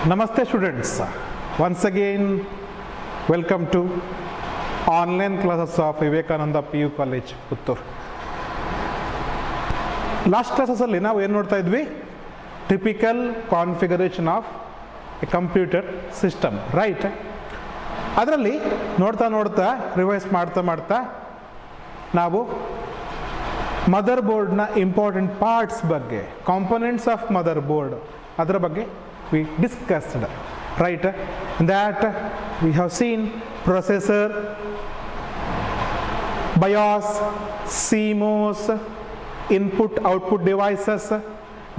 Namaste students, once again welcome to online classes of Vivekananda PU College, Puttur. Last classes alli ನಾವು ಏನು ನೋಡ್ತಾ ಇದ್ವಿ? Typical configuration of a computer system, right? ಅದರಲ್ಲಿ ನೋಡ್ತಾ revise ಮಾಡ್ತಾ ನಾವು ಮದರ್ ಬೋರ್ಡ್ನ ಇಂಪಾರ್ಟೆಂಟ್ ಪಾರ್ಟ್ಸ್ ಬಗ್ಗೆ, ಕಾಂಪೊನೆಂಟ್ಸ್ ಆಫ್ ಮದರ್ ಬೋರ್ಡ್ ಅದರ ಬಗ್ಗೆ we discussed, right? That we have seen processor, BIOS, CMOS, input output devices,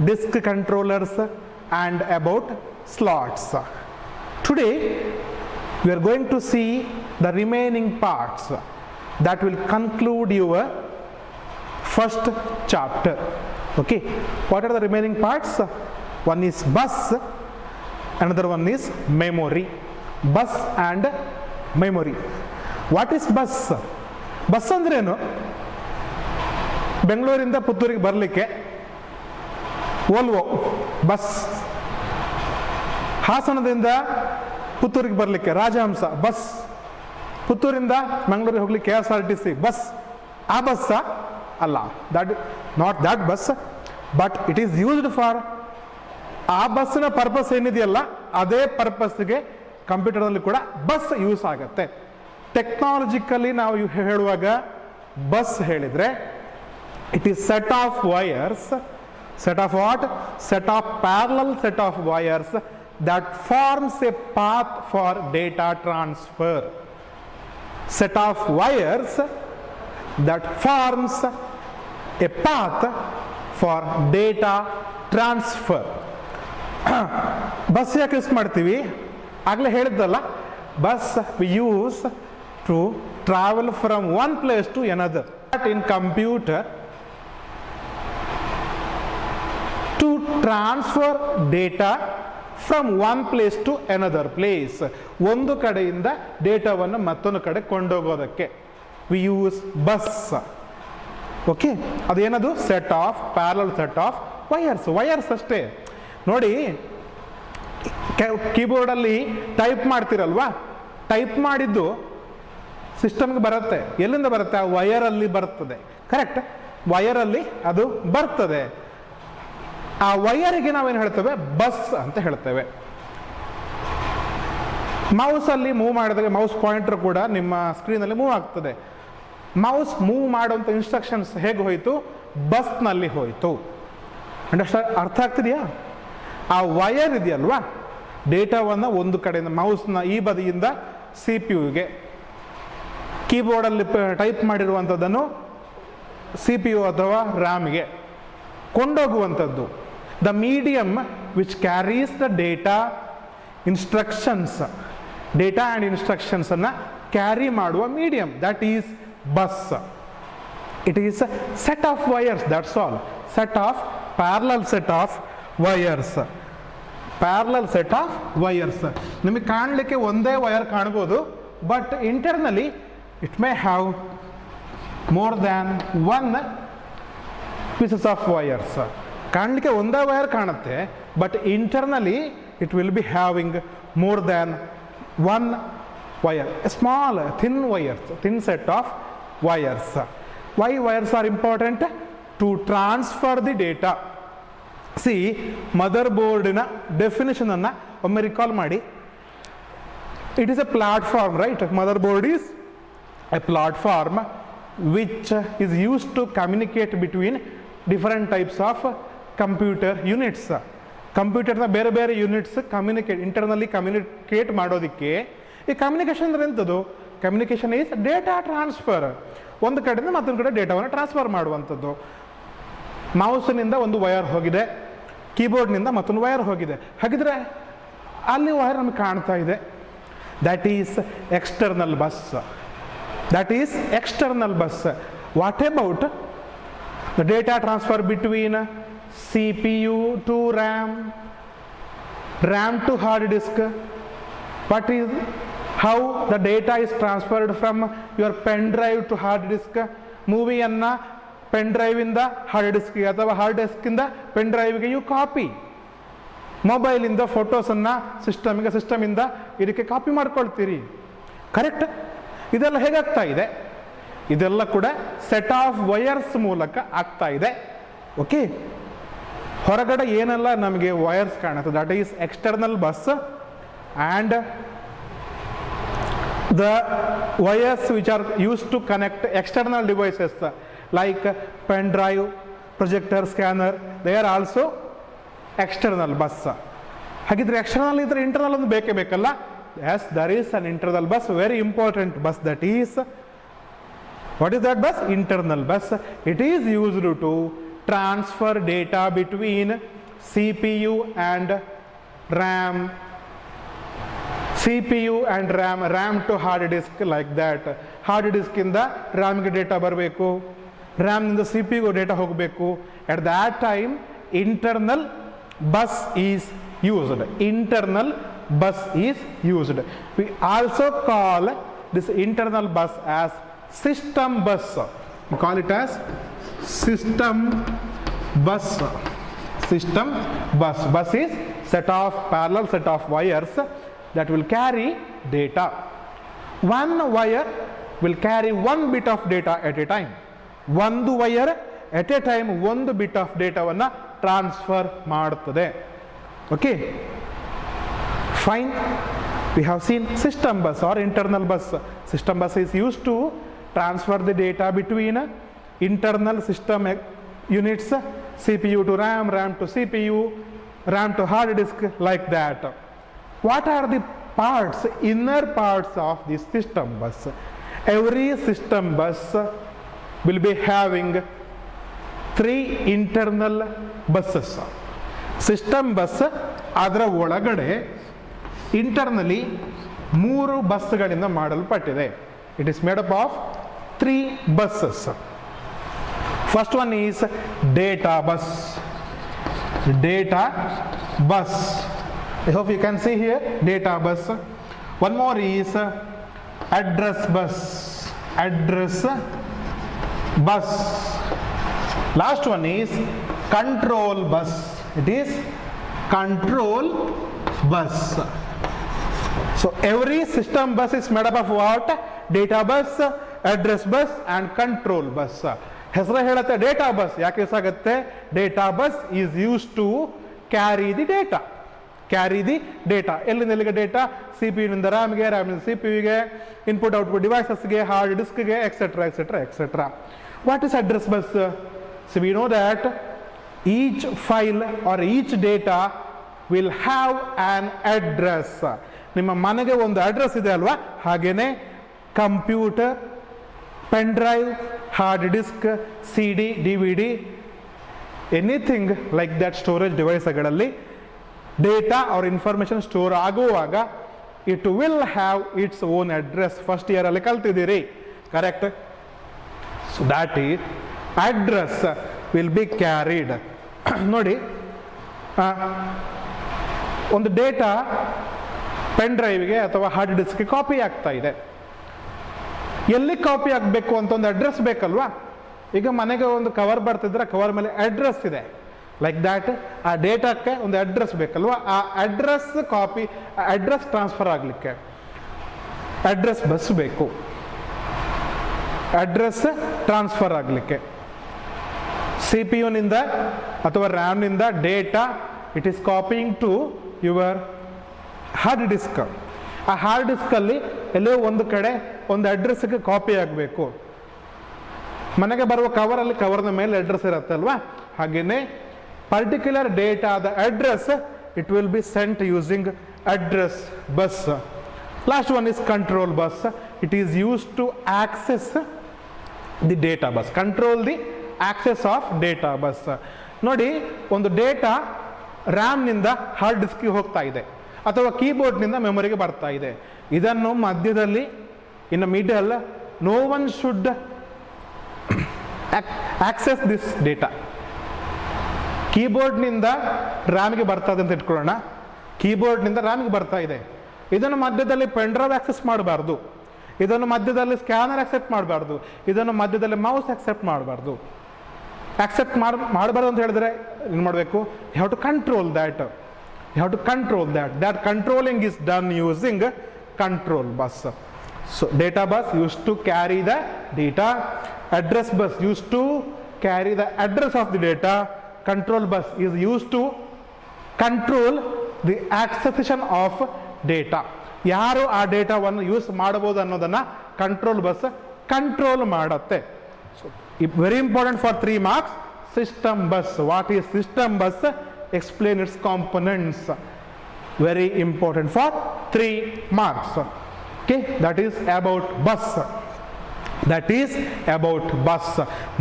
disk controllers, and about slots. Today we are going to see the remaining parts that will conclude your first chapter. Okay, what are the remaining parts? One is bus, another one is memory. Bus and memory. What is bus? Bus ಅಂದ್ರೆ ಏನು? ಬೆಂಗಳೂರಿಂದ ಪುತ್ತೂರಿಗೆ ಬರಲಿಕ್ಕೆ Volvo bus, ಹಾಸನದಿಂದ ಪುತ್ತೂರಿಗೆ ಬರಲಿಕ್ಕೆ Rajahamsa bus, ಪುತ್ತೂರಿಂದ ಮಂಗಳೂರಿಗೆ ಹೋಗ್ಲಿಕ್ಕೆ KSRTC bus. ಆ bus ಅಲ್ಲ, that not that bus, but it is used for, ಆ ಬಸ್ಸಿನ ಪರ್ಪಸ್ ಏನಿದೆಯಲ್ಲ ಅದೇ ಪರ್ಪಸ್ಗೆ ಕಂಪ್ಯೂಟರಲ್ಲಿ ಕೂಡ ಬಸ್ ಯೂಸ್ ಆಗುತ್ತೆ. ಟೆಕ್ನಾಲಜಿಕಲಿ ನಾವು ಹೇಳುವಾಗ ಬಸ್ ಹೇಳಿದರೆ it is set of wires, set of what? Set of parallel set of wires that forms a path for data transfer. Set of wires that forms a path for data transfer. Bus ಯಾಕೆ use ಮಾಡ್ತೀವಿ? ಆಗಲೇ ಹೇಳಿದ್ದಲ್ಲ, bus we use to travel from one place to another. In computer to transfer data from one place to another place, ಒಂದು ಕಡೆಯಿಂದ ಡೇಟಾವನ್ನು ಮತ್ತೊಂದು ಕಡೆ ಕೊಂಡೋಗೋದಕ್ಕೆ ವಿ ಯೂಸ್ ಬಸ್. ಓಕೆ, ಅದೇನದು? Set of parallel set of wires. Wires ಅಷ್ಟೇ. ನೋಡಿ, ಕೀಬೋರ್ಡಲ್ಲಿ type ಮಾಡ್ತಿರಲ್ವಾ, type ಮಾಡಿದ್ದು ಸಿಸ್ಟಮ್ಗೆ ಬರುತ್ತೆ. ಎಲ್ಲಿಂದ ಬರುತ್ತೆ? ಆ ವಯರಲ್ಲಿ ಬರ್ತದೆ. ಕರೆಕ್ಟ್, ವಯರಲ್ಲಿ ಅದು ಬರ್ತದೆ. ಆ ವಯರಿಗೆ ನಾವೇನು ಹೇಳ್ತೇವೆ? ಬಸ್ ಅಂತ ಹೇಳ್ತೇವೆ. ಮೌಸಲ್ಲಿ ಮೂವ್ ಮಾಡಿದಾಗ ಮೌಸ್ ಪಾಯಿಂಟರ್ ಕೂಡ ನಿಮ್ಮ ಸ್ಕ್ರೀನಲ್ಲಿ ಮೂವ್ ಆಗ್ತದೆ. ಮೌಸ್ ಮೂವ್ ಮಾಡುವಂಥ ಇನ್ಸ್ಟ್ರಕ್ಷನ್ಸ್ ಹೇಗೆ ಹೋಯಿತು? ಬಸ್ನಲ್ಲಿ ಹೋಯಿತು. ಅಂಡರ್ಸ್ಟ್ಯಾಂಡ್? ಅರ್ಥ ಆಗ್ತಿದೆಯಾ? ಆ ವಯರ್ ಇದೆಯಲ್ವಾ, ಡೇಟಾವನ್ನು ಒಂದು ಕಡೆಯಿಂದ ಮೌಸ್ನ ಈ ಬದಿಯಿಂದ CPU-ಗೆ, ಕೀಬೋರ್ಡಲ್ಲಿ ಟೈಪ್ ಮಾಡಿರುವಂಥದ್ದನ್ನು CPU ಅಥವಾ RAM-ಗೆ ಕೊಂಡೋಗುವಂಥದ್ದು. The medium which carries the data instructions, data and ಇನ್ಸ್ಟ್ರಕ್ಷನ್ಸನ್ನು ಕ್ಯಾರಿ ಮಾಡುವ medium, that is bus. It is set of wires, that's all. Set of parallel set of wires. Parallel set of wires. ನಿಮಗೆ ಕಾಣಲಿಕ್ಕೆ ಒಂದೇ wire ಕಾಣ್ಬೋದು, but internally it may have more than one pieces of wires. ಕಾಣಲಿಕ್ಕೆ ಒಂದೇ wire ಕಾಣುತ್ತೆ, but internally it will be having more than one wire. Small thin wires, thin set of wires. Why wires are important? To transfer the data. See, mother ಬೋರ್ಡಿನ ಡೆಫಿನೇಷನನ್ನು ಒಮ್ಮೆ recall ಮಾಡಿ. It is a platform, right? Mother board is a platform which is use to communicate between different types of computer units. ಕಂಪ್ಯೂಟರ್ನ ಬೇರೆ ಬೇರೆ units ಇಂಟರ್ನಲ್ಲಿ communicate ಮಾಡೋದಕ್ಕೆ ಈ communication ಅಂದರೆ ಎಂಥದ್ದು? Communication is data transfer. ಒಂದು ಕಡೆಯಿಂದ ಮತ್ತೊಂದು ಕಡೆ ಡೇಟಾವನ್ನು ಟ್ರಾನ್ಸ್ಫರ್ ಮಾಡುವಂಥದ್ದು. ಮೌಸ್ನಿಂದ ಒಂದು ವಯರ್ ಹೋಗಿದೆ, ಕೀಬೋರ್ಡ್ನಿಂದ ಮತ್ತೊಂದು ವಯರ್ ಹೋಗಿದೆ. ಹಾಗಿದ್ರೆ ಅಲ್ಲಿ ವಯರ್ ನಮಗೆ ಕಾಣ್ತಾ ಇದೆ. That is external bus. That is external bus. What about the data transfer between CPU to RAM, RAM to hard disk? What is, how the data is transferred from your pen drive to hard disk? ಮೂವಿಯನ್ನು pen ಡ್ರೈವಿಂದ hard ಡಿಸ್ಕ್ಗೆ ಅಥವಾ hard ಡಿಸ್ಕಿಂದ pen ಡ್ರೈವ್ಗೆ you copy. ಮೊಬೈಲಿಂದ ಫೋಟೋಸನ್ನು ಸಿಸ್ಟಮಿಂದ ಇದಕ್ಕೆ copy ಮಾಡ್ಕೊಳ್ತೀರಿ. Correct? ಇದೆಲ್ಲ ಹೇಗಾಗ್ತಾ ಇದೆ? ಇದೆಲ್ಲ ಕೂಡ ಸೆಟ್ ಆಫ್ ವಯರ್ಸ್ ಮೂಲಕ ಆಗ್ತಾ ಇದೆ. ಓಕೆ, ಹೊರಗಡೆ ಏನೆಲ್ಲ ನಮಗೆ ವಯರ್ಸ್ ಕಾಣುತ್ತೆ, that is external bus, and the wires which are used to connect external devices like pen drive, projector, scanner, they are also external bus. ಹಾಗಿದ್ರೆ ಎಕ್ಸ್ಟರ್ನಲ್ ಇದ್ರೆ ಇಂಟರ್ನಲ್ ಒಂದು ಬೇಕೇ ಬೇಕಲ್ಲ? Yes, there is an internal bus, very important bus, that is, what is that bus? Internal bus. It is used to transfer data between CPU and RAM, CPU and RAM to hard disk, like that. Hard disk ಇಂದ RAM ಗೆ data ಬರಬೇಕು, RAM ನಿಂದ CPU ಗೆ data ಹೋಗಬೇಕು. At that time internal bus is used. Internal bus is used. We also call this internal bus as system bus. We call it as system bus. System bus. Bus is set of parallel set of wires that will carry data. One wire will carry one bit of data at a time. ಒಂದು wire at a time ಒಂದು bit of ಡೇಟಾವನ್ನು transfer ಮಾಡುತ್ತದೆ. Okay, fine. We have seen system bus or internal bus. System bus is used to transfer the data between internal system units, CPU to RAM, RAM to CPU, RAM to hard disk, like that. What are the parts, inner parts of this system bus? Every system bus will be having 3 internal buses. System bus ಅದರ ಒಳಗಡೆ internally 3 ಬಸ್ಗಳಿಂದ ಮಾಡಲ್ಪಟ್ಟಿದೆ. It is made up of 3 buses. First one is data bus. Data bus. I hope you can see here, data bus. One more is address bus. Address bus. Last one is control bus. It is control bus. So every system bus is made up of what? Data bus, address bus and control bus. ಹೆಸರು ಹೇಳುತ್ತೆ data bus. ಯಾಕೆ use ಆಗುತ್ತೆ? Data bus is use to carry the data. Carry the data. ಎಲ್ಲಿಂದ ಎಲ್ಲಿಗೆ data? CPU ನಿಂದ ರ್ಯಾಮ್ಗೆ, ರ್ಯಾಮ್ನಿಂದ CPUಗೆ, ಇನ್ಪುಟ್ ಔಟ್ಪುಟ್ ಡಿವೈಸಸ್ಗೆ, ಹಾರ್ಡ್ ಡಿಸ್ಕ್ಗೆ, etcetera etcetera etcetera. What is address bus? So we know that each file or each data will have an address. ನಿಮ್ಮ ಮನೆಗೆ ಒಂದು ಅಡ್ರೆಸ್ ಇದೆ ಅಲ್ವಾ? ಹಾಗೇನೆ computer, pen drive, hard disk, CD, DVD, anything like that storage ಡಿವೈಸ್ಗಳಲ್ಲಿ data or information store ಆಗುವಾಗ it will have its own address. First ಇಯರಲ್ಲಿ ಕಲ್ತಿದ್ದೀರಿ, correct? So that is address will be carried. ನೋಡಿ, ಒಂದು data pen ಡ್ರೈವ್ಗೆ ಅಥವಾ hard ಡಿಸ್ಕ್ಗೆ copy ಆಗ್ತಾ ಇದೆ. ಎಲ್ಲಿ ಕಾಪಿ ಆಗಬೇಕು ಅಂತ ಒಂದು ಅಡ್ರೆಸ್ ಬೇಕಲ್ವಾ? ಈಗ ಮನೆಗೆ ಒಂದು ಕವರ್ ಬರ್ತಿದ್ರೆ ಕವರ್ ಮೇಲೆ ಅಡ್ರೆಸ್ ಇದೆ, ಲೈಕ್ ದ್ಯಾಟ್. ಆ ಡೇಟಾಕ್ಕೆ ಒಂದು ಅಡ್ರೆಸ್ ಬೇಕಲ್ವಾ? ಆ ಅಡ್ರೆಸ್ ಕಾಪಿ, ಅಡ್ರೆಸ್ ಟ್ರಾನ್ಸ್ಫರ್ ಆಗಲಿಕ್ಕೆ ಅಡ್ರೆಸ್ ಬಸ್ ಬೇಕು. ಅಡ್ರೆಸ್ ಟ್ರಾನ್ಸ್ಫರ್ ಆಗಲಿಕ್ಕೆ CPU ನಿಂದ ಅಥವಾ ರ್ಯಾಮ್ನಿಂದ data it is copying to your hard disk. ಆ ಹಾರ್ಡ್ ಡಿಸ್ಕಲ್ಲಿ ಎಲ್ಲೋ ಒಂದು ಕಡೆ ಒಂದು ಅಡ್ರೆಸ್ಗೆ ಕಾಪಿ ಆಗಬೇಕು. ಮನೆಗೆ ಬರುವ ಕವರಲ್ಲಿ ಕವರ್ನ ಮೇಲೆ ಅಡ್ರೆಸ್ ಇರುತ್ತೆ ಅಲ್ವಾ? ಹಾಗೆಯೇ ಪರ್ಟಿಕ್ಯುಲರ್ ಡೇಟಾದ address it will be sent using address bus. Last one is control bus. It is use to access the data bus. Control the access of data bus. ನೋಡಿ, ಒಂದು ಡೇಟಾ ರ್ಯಾಮ್ನಿಂದ ಹಾರ್ಡ್ ಡಿಸ್ಕ್ಗೆ ಹೋಗ್ತಾ ಇದೆ ಅಥವಾ ಕೀಬೋರ್ಡ್ನಿಂದ ಮೆಮೊರಿಗೆ ಬರ್ತಾ ಇದೆ. ಇದನ್ನು ಮಧ್ಯದಲ್ಲಿ in middle no one should access this data. ಕೀಬೋರ್ಡ್ನಿಂದ ರ್ಯಾಮ್ಗೆ ಬರ್ತಾ ಇದೆ ಅಂತ ಇಟ್ಕೊಳ್ಳೋಣ. ಕೀಬೋರ್ಡ್ನಿಂದ ರ್ಯಾಮ್ಗೆ ಬರ್ತಾ ಇದೆ. ಇದನ್ನು ಮಧ್ಯದಲ್ಲಿ ಪೆನ್ ಡ್ರೈವ್ ಆಕ್ಸೆಸ್ ಮಾಡಬಾರ್ದು. ಇದನ್ನು ಮಧ್ಯದಲ್ಲಿ ಸ್ಕ್ಯಾನರ್ ಆಕ್ಸೆಪ್ಟ್ ಮಾಡಬಾರ್ದು. ಇದನ್ನು ಮಧ್ಯದಲ್ಲಿ ಮೌಸ್ ಆಕ್ಸೆಪ್ಟ್ ಮಾಡಬಾರ್ದು. ಆಕ್ಸೆಪ್ಟ್ ಮಾಡಬಾರ್ದು ಅಂತ ಹೇಳಿದ್ರೆ ಏನು ಮಾಡಬೇಕು? You have to control that. You have to control that. That controlling is done using control bus. So data bus used to carry the data. Address bus used to carry the address of the data. Control bus is used to control the accession of data. ಯಾರು ಆ ಡೇಟಾವನ್ನು use ಮಾಡಬಹುದು ಅನ್ನೋದನ್ನ control bus control ಮಾಡುತ್ತೆ. So very important for 3 marks. System bus. What is system bus? Explain it's components. Very important for 3 marks. Okay, that is about bus. That is about bus.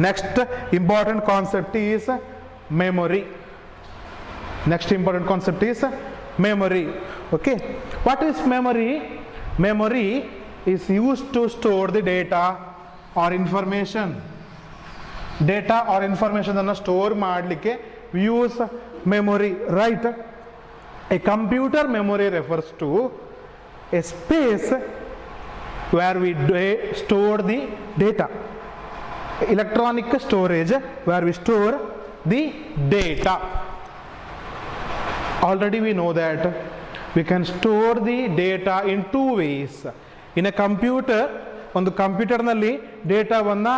Next important concept is memory. Next important concept is memory. Okay, what is memory? Memory is used to store the data or information. Data or information ಅನ್ನು store ಮಾಡಲಿಕ್ಕೆ use memory, right? A computer memory refers to a space where we store the data. Electronic storage where we store the data. Already we know that we can store the data in 2 ways. In a computer, ಒಂದು ಕಂಪ್ಯೂಟರ್ನಲ್ಲಿ ಡೇಟಾವನ್ನು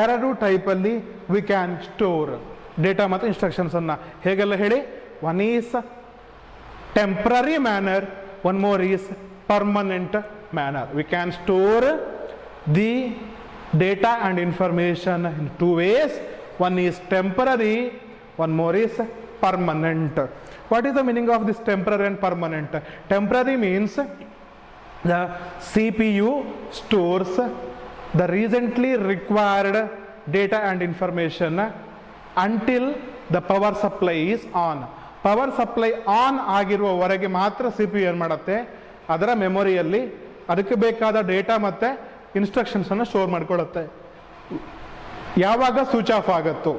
2 ಟೈಪಲ್ಲಿ we can store data ಮತ್ತು instructions ಅನ್ನು. ಹೇಗೆಲ್ಲ ಹೇಳಿ? one is temporary manner, one more is permanent manner. We can store the data and information in 2 ways. One is temporary, one more is permanent. What is the meaning of this temporary and permanent? Temporary means the CPU stores the recently required data and information until the power supply is on. Power supply on ಆಗಿರುವವರೆಗೆ ಮಾತ್ರ CPU ಏನು ಮಾಡುತ್ತೆ? ಅದರ ಮೆಮೊರಿಯಲ್ಲಿ ಅದಕ್ಕೆ ಬೇಕಾದ data ಮತ್ತು ಇನ್ಸ್ಟ್ರಕ್ಷನ್ಸನ್ನು store ಮಾಡ್ಕೊಳ್ಳುತ್ತೆ. ಯಾವಾಗ ಸ್ವಿಚ್ ಆಫ್ ಆಗುತ್ತೋ,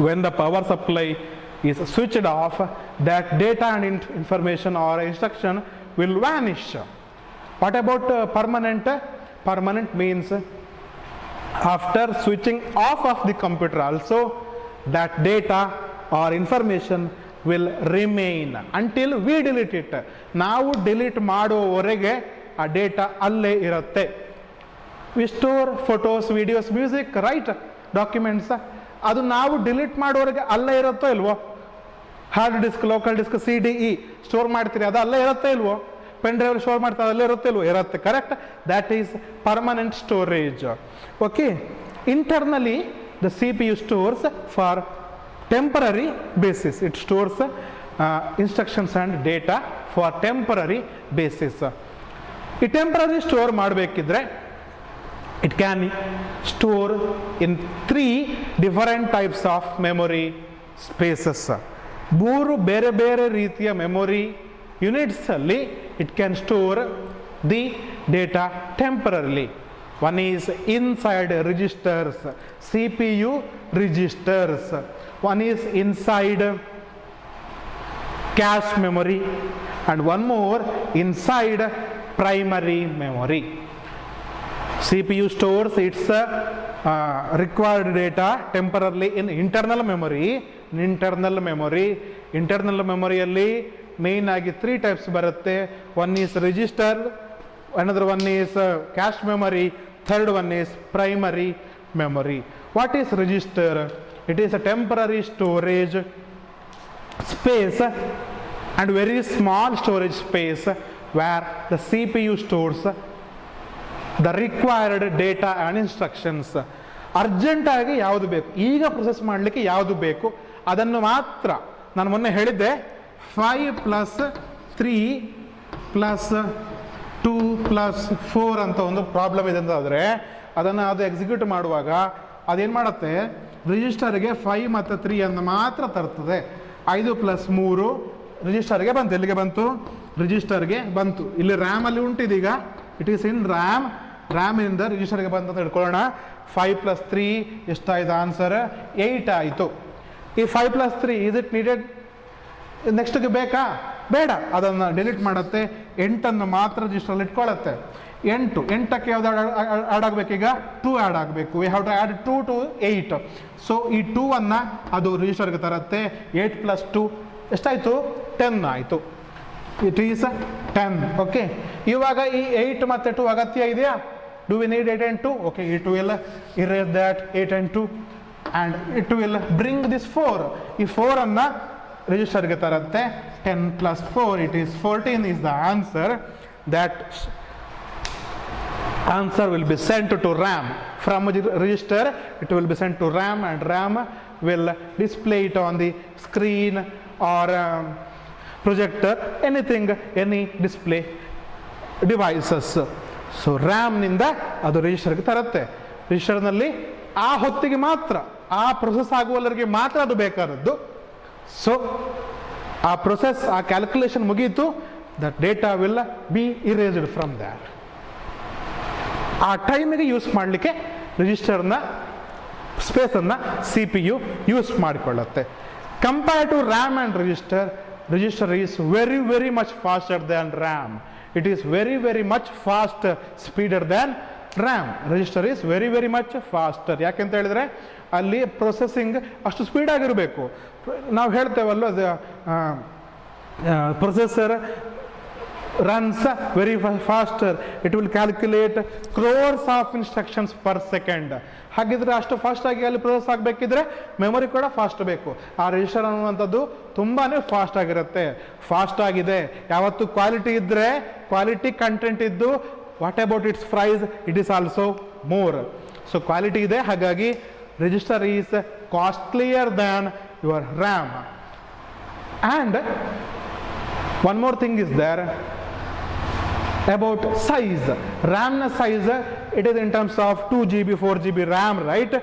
when the power supply is switched off, that data and information or instruction will vanish. What about permanent? Permanent means after switching off of the computer also, that data or information will remain until we delete it. ನಾವು delete ಮಾಡುವವರೆಗೆ ಆ data ಅಲ್ಲೇ ಇರುತ್ತೆ. We store photos, videos, music, right, documents. ಅದು ನಾವು delete ಮಾಡೋವರೆಗೆ ಅಲ್ಲೇ ಇರುತ್ತೋ ಇಲ್ವೋ? Hard disk, local disk, CDE store ಮಾಡ್ತೀರಿ, ಅದು ಅಲ್ಲೇ ಇರುತ್ತೆ ಇಲ್ವೋ? ಪೆನ್ ಡ್ರೈವ್ ಸ್ಟೋರ್ ಮಾಡ್ತಾರೆ, ಅಲ್ಲೇ ಇರುತ್ತೆ ಇಲ್ವೋ? ಇರುತ್ತೆ, correct. That is permanent storage. Okay, internally the CPU stores for temporary basis. It stores instructions and data for temporary basis. ಈ ಟೆಂಪರರಿ ಸ್ಟೋರ್ ಮಾಡಬೇಕಿದ್ರೆ it can store in 3 different types of memory spaces. 3 ಬೇರೆ ಬೇರೆ ರೀತಿಯ memory units ಅಲ್ಲಿ it can store the data temporarily. One is inside registers, CPU registers. One is inside cache memory, and one more inside primary memory. CPU stores its required data temporarily in internal memory. Internal memory ಅಲ್ಲಿ main ಆಗಿ 3 types ಬರುತ್ತೆ. One is register, another one is cache memory, third one is primary memory. What is register? It is a temporary storage space and very small storage space where the CPU stores the required data and instructions. Urgent ಆಗಿ ಯಾವುದು ಬೇಕು, ಈಗ process ಮಾಡಲಿಕ್ಕೆ ಯಾವುದು ಬೇಕು ಅದನ್ನು ಮಾತ್ರ. ನಾನು ಮೊನ್ನೆ ಹೇಳಿದ್ದೆ 5 + 3 + 2 + 4 ಅಂತ ಒಂದು ಪ್ರಾಬ್ಲಮ್ ಇದೆ ಅಂತಾದರೆ ಅದನ್ನು ಅದು ಎಕ್ಸಿಕ್ಯೂಟ್ ಮಾಡುವಾಗ ಅದೇನು ಮಾಡುತ್ತೆ? ರಿಜಿಸ್ಟರ್ಗೆ 5 ಮತ್ತು 3 ಅನ್ನು ಮಾತ್ರ ತರ್ತದೆ. 5 + 3 ರಿಜಿಸ್ಟರ್ಗೆ ಬಂತು. ಎಲ್ಲಿಗೆ ಬಂತು? ರಿಜಿಸ್ಟರ್ಗೆ ಬಂತು. ಇಲ್ಲಿ ರ್ಯಾಮಲ್ಲಿ ಉಂಟಿದೀಗ, ಇಟ್ ಈಸ್ ಇನ್ ರ್ಯಾಮಿಂದ ರಿಜಿಸ್ಟರ್ಗೆ ಬಂತು ಅಂತ ಹೇಳ್ಕೊಳ್ಳೋಣ. 5 + 3 ಎಷ್ಟಾಯಿತು? ಆನ್ಸರ್ 8 ಆಯಿತು. ಈ 5 + 3 ಇಸ್ ಇಟ್ ನೀಡೆಡ್? ನೆಕ್ಸ್ಟ್ಗೆ ಬೇಕಾ? ಬೇಡ, ಅದನ್ನು ಡಿಲೀಟ್ ಮಾಡುತ್ತೆ. 8ಅನ್ನು ಮಾತ್ರ ರಿಜಿಸ್ಟರಲ್ಲಿ ಇಟ್ಕೊಳ್ಳುತ್ತೆ. 8ಕ್ಕೆ ಯಾವ್ದು ಆ್ಯಡ್ ಆಗಬೇಕೀಗ? 2 ಆ್ಯಡ್ ಆಗಬೇಕು. We have to add 2 to 8. So ಈ 2ಅನ್ನು ಅದು ರಿಜಿಸ್ಟರ್ಗೆ ತರುತ್ತೆ. 8 + 2 ಎಷ್ಟಾಯಿತು? 10 ಆಯಿತು. It is 10. ಓಕೆ, ಇವಾಗ ಈ 8 ಮತ್ತು 2 ಅಗತ್ಯ ಇದೆಯಾ? Do we need 8 and 2? Okay, it will erase that 8 and 2 and it will bring this 4. ಈ 4 ಅನ್ನು ರಿಜಿಸ್ಟರ್ಗೆ ತರುತ್ತೆ. 10 plus 4, it is 14 is the answer. That answer will be sent to RAM. From the register, it will be sent to RAM, and RAM will display it on the screen or projector, anything, any display devices. So RAM ನಿಂದ ಅದು ರಿಜಿಸ್ಟರ್ಗೆ ತರುತ್ತೆ. ರಿಜಿಸ್ಟರ್ನಲ್ಲಿ ಆ ಹೊತ್ತಿಗೆ ಮಾತ್ರ, ಆ process ಆಗುವವರೆಗೆ ಮಾತ್ರ ಅದು ಬೇಕಾದದ್ದು. ಸೊ ಆ ಪ್ರೊಸೆಸ್, ಆ ಕ್ಯಾಲ್ಕುಲೇಷನ್ ಮುಗೀತು, that data will be erased from that. ಆ ಟೈಮಿಗೆ ಯೂಸ್ ಮಾಡಲಿಕ್ಕೆ ರಿಜಿಸ್ಟರ್ನ ಸ್ಪೇಸನ್ನು CPU ಯೂಸ್ ಮಾಡಿಕೊಳ್ಳುತ್ತೆ. Compare to RAM and register is very very much faster than RAM. It is very very much fast speeder than RAM. Register is very very much faster. ಯಾಕೆಂತ ಹೇಳಿದರೆ ಅಲ್ಲಿ processing ಅಷ್ಟು ಸ್ಪೀಡಾಗಿರಬೇಕು. ನಾವು ಹೇಳ್ತೇವಲ್ಲ, processor runs very faster, it will calculate crores of instructions per second. ಹಾಗಿದ್ರೆ ಅಷ್ಟು ಫಾಸ್ಟಾಗಿ ಅಲ್ಲಿ ಪ್ರೊಸೆಸ್ ಆಗಬೇಕಿದ್ರೆ ಮೆಮೊರಿ ಕೂಡ ಫಾಸ್ಟ್ ಬೇಕು. ಆ ರಿಜಿಸ್ಟರ್ ಅನ್ನುವಂಥದ್ದು ತುಂಬಾ ಫಾಸ್ಟ್ ಆಗಿರುತ್ತೆ. ಫಾಸ್ಟ್ ಆಗಿದೆ, ಯಾವತ್ತು ಕ್ವಾಲಿಟಿ ಇದ್ದರೆ, ಕ್ವಾಲಿಟಿ ಕಂಟೆಂಟ್ ಇದ್ದು, what about its price, it is also more. So quality ಇದೆ, ಹಾಗಾಗಿ register is costlier than your RAM. And one more thing is there about size. RAM size, it is in terms of 2 GB 4 GB RAM, right?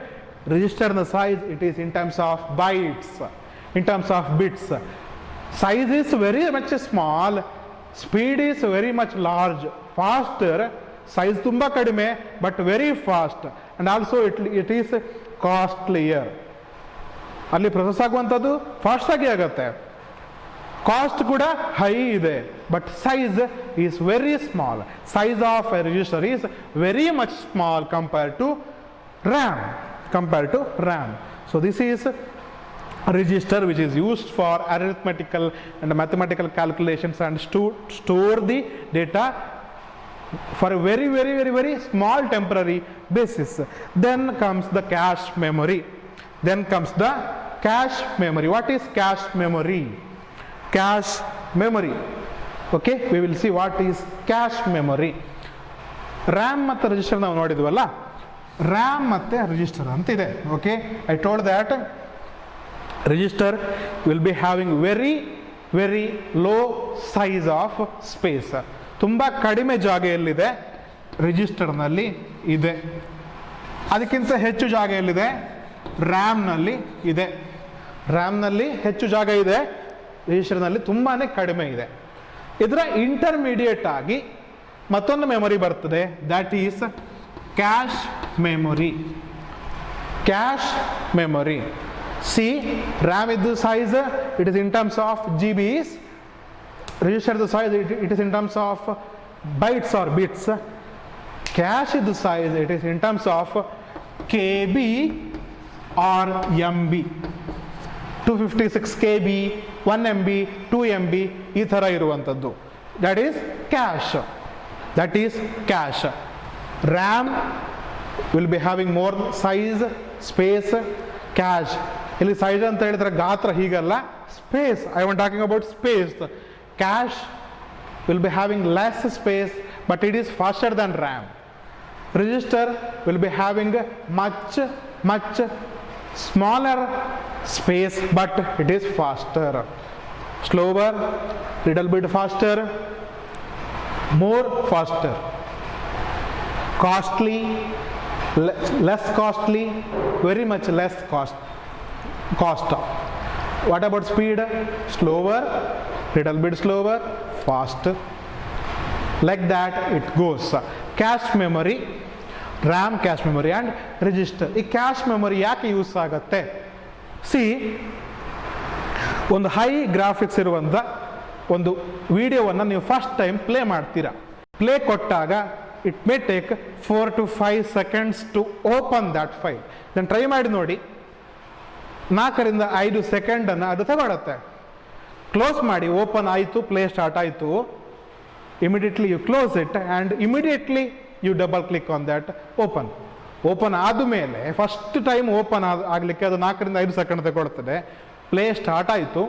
Register size, it is in terms of bytes, in terms of bits. Size is very much small, speed is very much large, faster. Size tumba kadime but very fast, and also it is costlier. ಅಲ್ಲಿ process ಆಗುವಂಥದ್ದು fast ಆಗಿ ಆಗುತ್ತೆ. Cost ಕೂಡ high ಇದೆ, but size is very small. Size of a register is very much small compare to RAM. So this is a register which is used for arithmetical and mathematical calculations and store the data for a very very very very small temporary basis. Then comes the cache memory. What is cache memory? Cache memory. Okay, we will see what is cache memory. RAM ಮತ್ತು register ನಾವು ನೋಡಿದ್ವಲ್ಲ, RAM ಮತ್ತು register ಅಂತ ಇದೆ. Okay, I told that register will be having very very low size of space. ತುಂಬ ಕಡಿಮೆ ಜಾಗ ಎಲ್ಲಿದೆ? ರಿಜಿಸ್ಟರ್ನಲ್ಲಿ ಇದೆ. ಅದಕ್ಕಿಂತ ಹೆಚ್ಚು ಜಾಗ ಎಲ್ಲಿದೆ? ರ್ಯಾಮ್ನಲ್ಲಿ ಇದೆ. ರ್ಯಾಮ್ನಲ್ಲಿ ಹೆಚ್ಚು ಜಾಗ ಇದೆ, ರಿಜಿಸ್ಟರ್ನಲ್ಲಿ ತುಂಬಾ ಕಡಿಮೆ ಇದೆ. ಇದರ ಇಂಟರ್ಮೀಡಿಯೇಟ್ ಆಗಿ ಮತ್ತೊಂದು ಮೆಮೊರಿ ಬರ್ತದೆ, that is cache memory. Cache memory, see RAM ಇದ್ದು size it is in terms of GBs, ರಿಜಿಸ್ಟರ್ದು size it is in terms of bytes or bits. Cache ಇದ್ದು size it is in terms of KB or MB. 256 KB, 1 MB, 2 MB ಈ ಥರ ಇರುವಂಥದ್ದು. That is cache. RAM will be having more size, space. Cache ಇಲ್ಲಿ size ಅಂತ ಹೇಳಿದ್ರೆ ಗಾತ್ರ ಹೀಗಲ್ಲ, space. I want talking about space. Cache will be having less space but it is faster than RAM. Register will be having much smaller space but it is faster, slower, little bit faster, more faster, costly, less costly, very much less cost. What about speed? Slower, little bit slower, faster, like that it goes. Cache memory, RAM cache memory and register. ಈ cache memory ಯಾಕೆ use ಆಗುತ್ತೆ? See, ಒಂದು high graphics ಇರುವಂಥ ಒಂದು ವಿಡಿಯೋವನ್ನು ನೀವು first time play ಮಾಡ್ತೀರಾ. Play ಕೊಟ್ಟಾಗ it may take 4 to 5 seconds to open that file. ಇದನ್ನು ಟ್ರೈ ಮಾಡಿ ನೋಡಿ, 4 to 5 ಸೆಕೆಂಡನ್ನು ಅದು ತಗೊಳುತ್ತೆ. ಕ್ಲೋಸ್ ಮಾಡಿ, ಓಪನ್ ಆಯಿತು, ಪ್ಲೇ ಸ್ಟಾರ್ಟ್ ಆಯಿತು, immediately you close it and immediately you double click on that open. Open ಆದಮೇಲೆ ಫಸ್ಟ್ ಟೈಮ್ ಓಪನ್ ಆಗಲಿಕ್ಕೆ ಅದು 4 ರಿಂದ 5 ಸೆಕೆಂಡ್ ತಗೊಳ್ತದೆ. ಪ್ಲೇ ಸ್ಟಾರ್ಟ್ ಆಯಿತು,